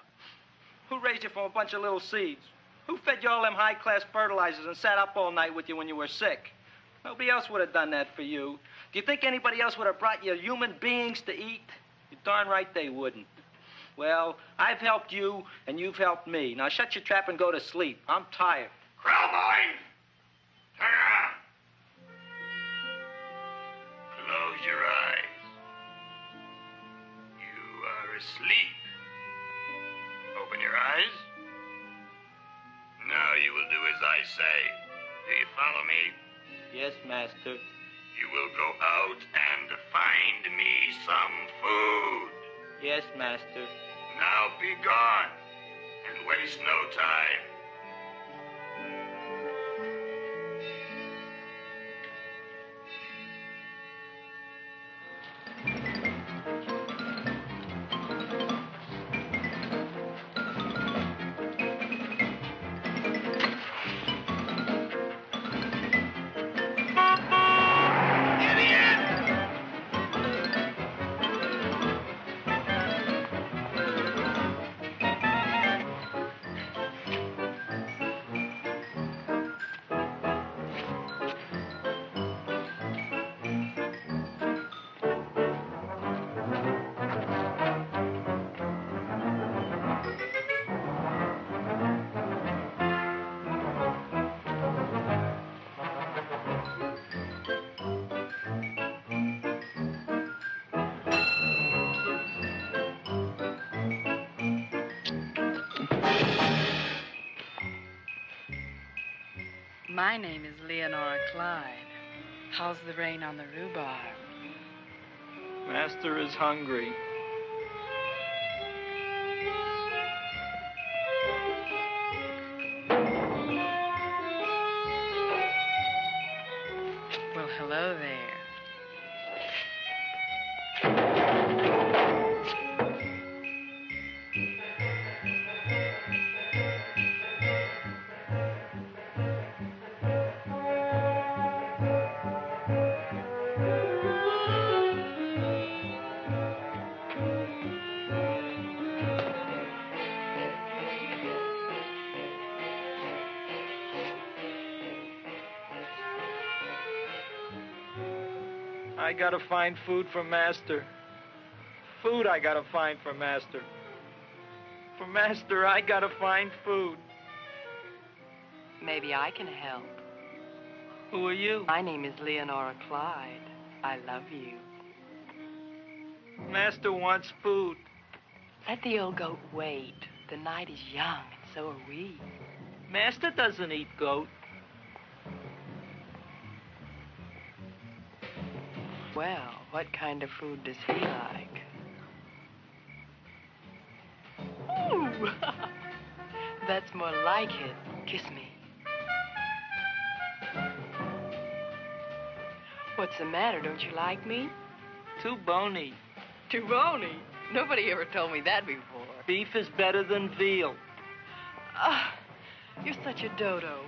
Who raised you from a bunch of little seeds? Who fed you all them high-class fertilizers and sat up all night with you when you were sick? Nobody else would have done that for you. Do you think anybody else would have brought you human beings to eat? You're darn right they wouldn't. Well, I've helped you, and you've helped me. Now shut your trap and go to sleep. I'm tired. Krellboy, turn around. Close your eyes. You are asleep. Open your eyes. Now you will do as I say. Do you follow me? Yes, master. You will go out and find me some food. Yes, master. Now be gone and waste no time. My name is Leonora Clyde. How's the rain on the rhubarb? Master is hungry. Well, hello there. I gotta find food for Master. Food I gotta find for Master. For Master, I gotta find food. Maybe I can help. Who are you? My name is Leonora Clyde. I love you. Master wants food. Let the old goat wait. The night is young, and so are we. Master doesn't eat goat. Well, what kind of food does he like? Ooh! That's more like it. Kiss me. What's the matter? Don't you like me? Too bony. Too bony? Nobody ever told me that before. Beef is better than veal. Ah, you're such a dodo.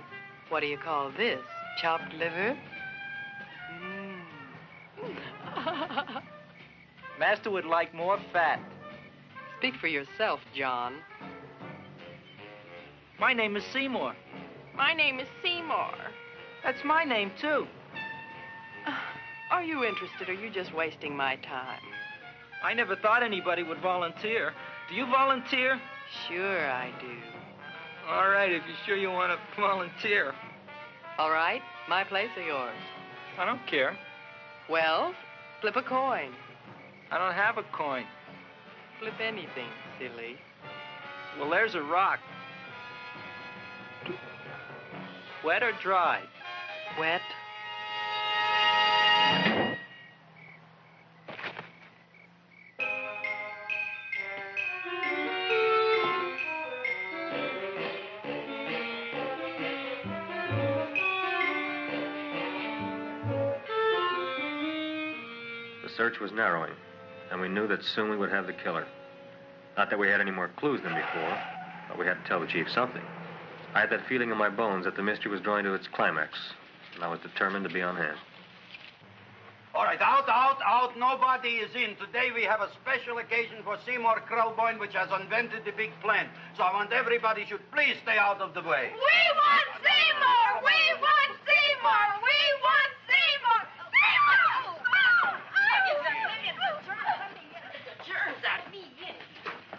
What do you call this? Chopped liver? Master would like more fat. Speak for yourself, John. My name is Seymour. My name is Seymour. That's my name, too. Are you interested, or are you just wasting my time? I never thought anybody would volunteer. Do you volunteer? Sure I do. All right, if you're sure you want to volunteer. All right, my place or yours? I don't care. Well, flip a coin. I don't have a coin. Flip anything, silly. Well, there's a rock. Wet or dry? Wet. The search was narrowing, and we knew that soon we would have the killer. Not that we had any more clues than before, but we had to tell the chief something. I had that feeling in my bones that the mystery was drawing to its climax, and I was determined to be on hand. All right, out. Nobody is in. Today we have a special occasion for Seymour Krelboyne, which has invented the big plan. So I want everybody should please stay out of the way. We want Seymour! We want Seymour! We want Seymour!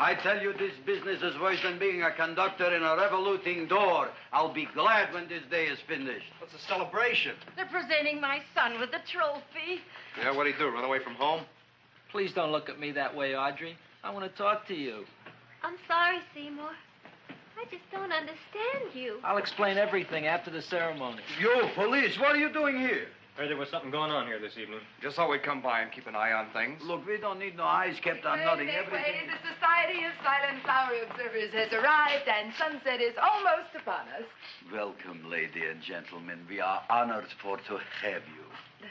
I tell you, this business is worse than being a conductor in a revoluting door. I'll be glad when this day is finished. What's a celebration? They're presenting my son with a trophy. Yeah, what'd he do, run away from home? Please don't look at me that way, Audrey. I want to talk to you. I'm sorry, Seymour. I just don't understand you. I'll explain everything after the ceremony. You, police, what are you doing here? Heard there was something going on here this evening. Just thought we'd come by and keep an eye on things. Look, we don't need no eyes kept on nothing. Everything. The Society of Silent Flower Observers has arrived, and sunset is almost upon us. Welcome, lady and gentlemen. We are honored for to have you.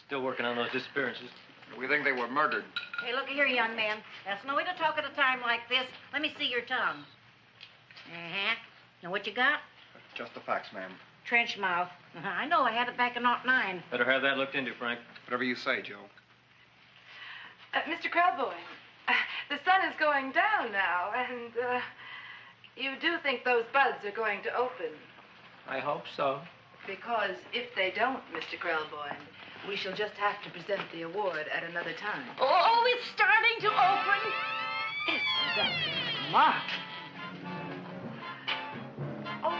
Still working on those disappearances. We think they were murdered. Hey, look here, young man. That's no way to talk at a time like this. Let me see your tongue. Uh-huh. Know what you got? Just the facts, ma'am. Trench mouth. I know. I had it back in '09. Better have that looked into, Frank. Whatever you say, Joe. Mr. Krelboyne, the sun is going down now, and you do think those buds are going to open? I hope so. Because if they don't, Mr. Krelboyne, we shall just have to present the award at another time. Oh, it's starting to open. Isn't that mark? Oh,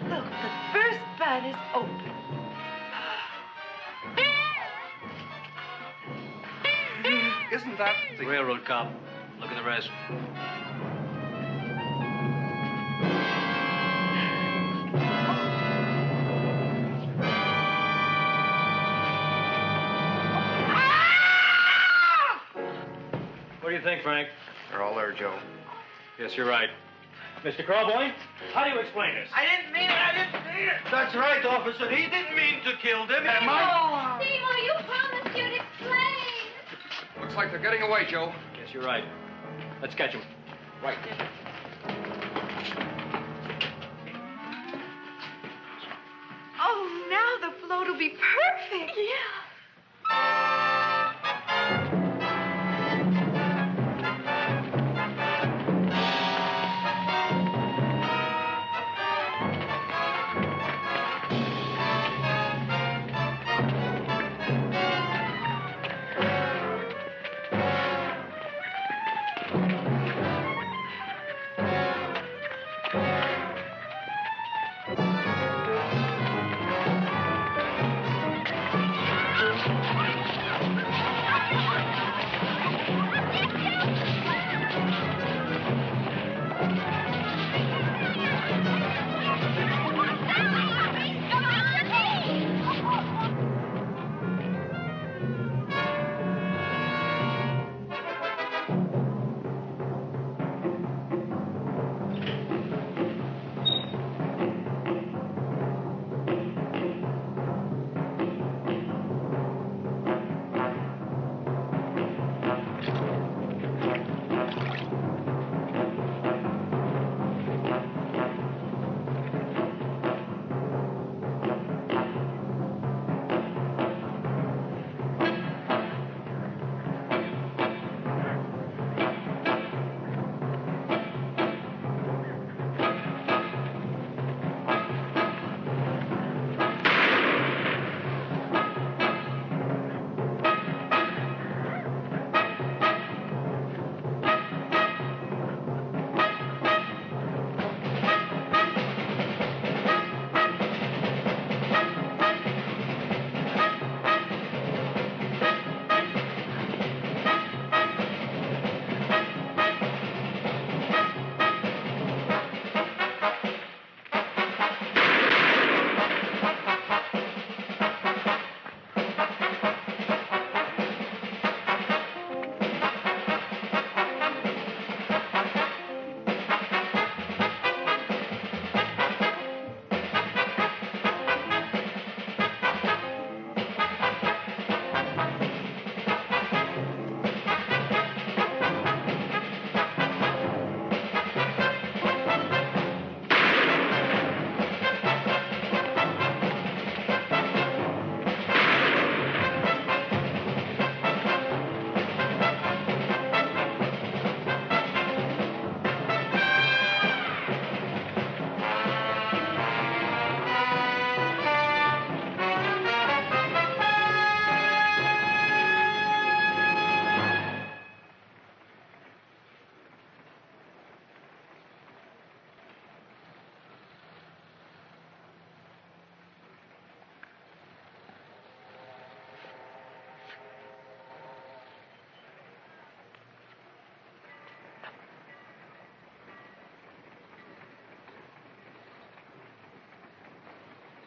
look, the first bud is open. Isn't that The railroad cop. Look at the rest. What do you think, Frank? They're all there, Joe. Yes, you're right. Mr. Krelboyne, how do you explain this? I didn't mean it. That's right, officer. He didn't mean to kill them. Am Seymour, you promised you'd explain. Looks like they're getting away, Joe. Yes, you're right. Let's catch him. Right. Oh, now the float will be perfect. Yeah.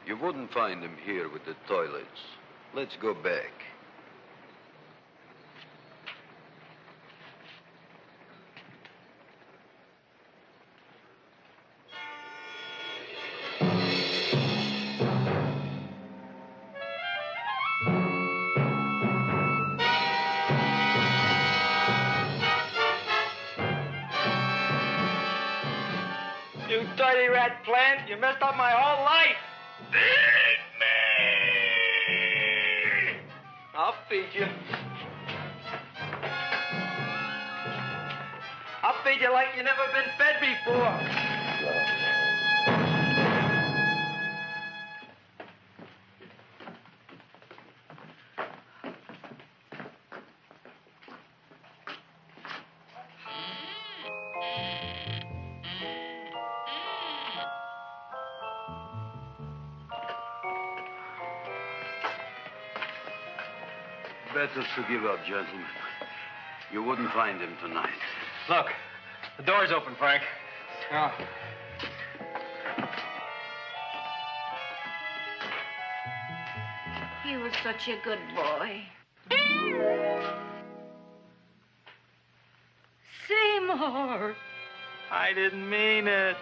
You wouldn't find him here with the toilets. Let's go back. You dirty rat plant, you messed up my whole life. Feed me! I'll feed you. I'll feed you like you never been fed before. Better to give up, gentlemen. You wouldn't find him tonight. Look, the door's open, Frank. Oh. He was such a good boy. Seymour! I didn't mean it.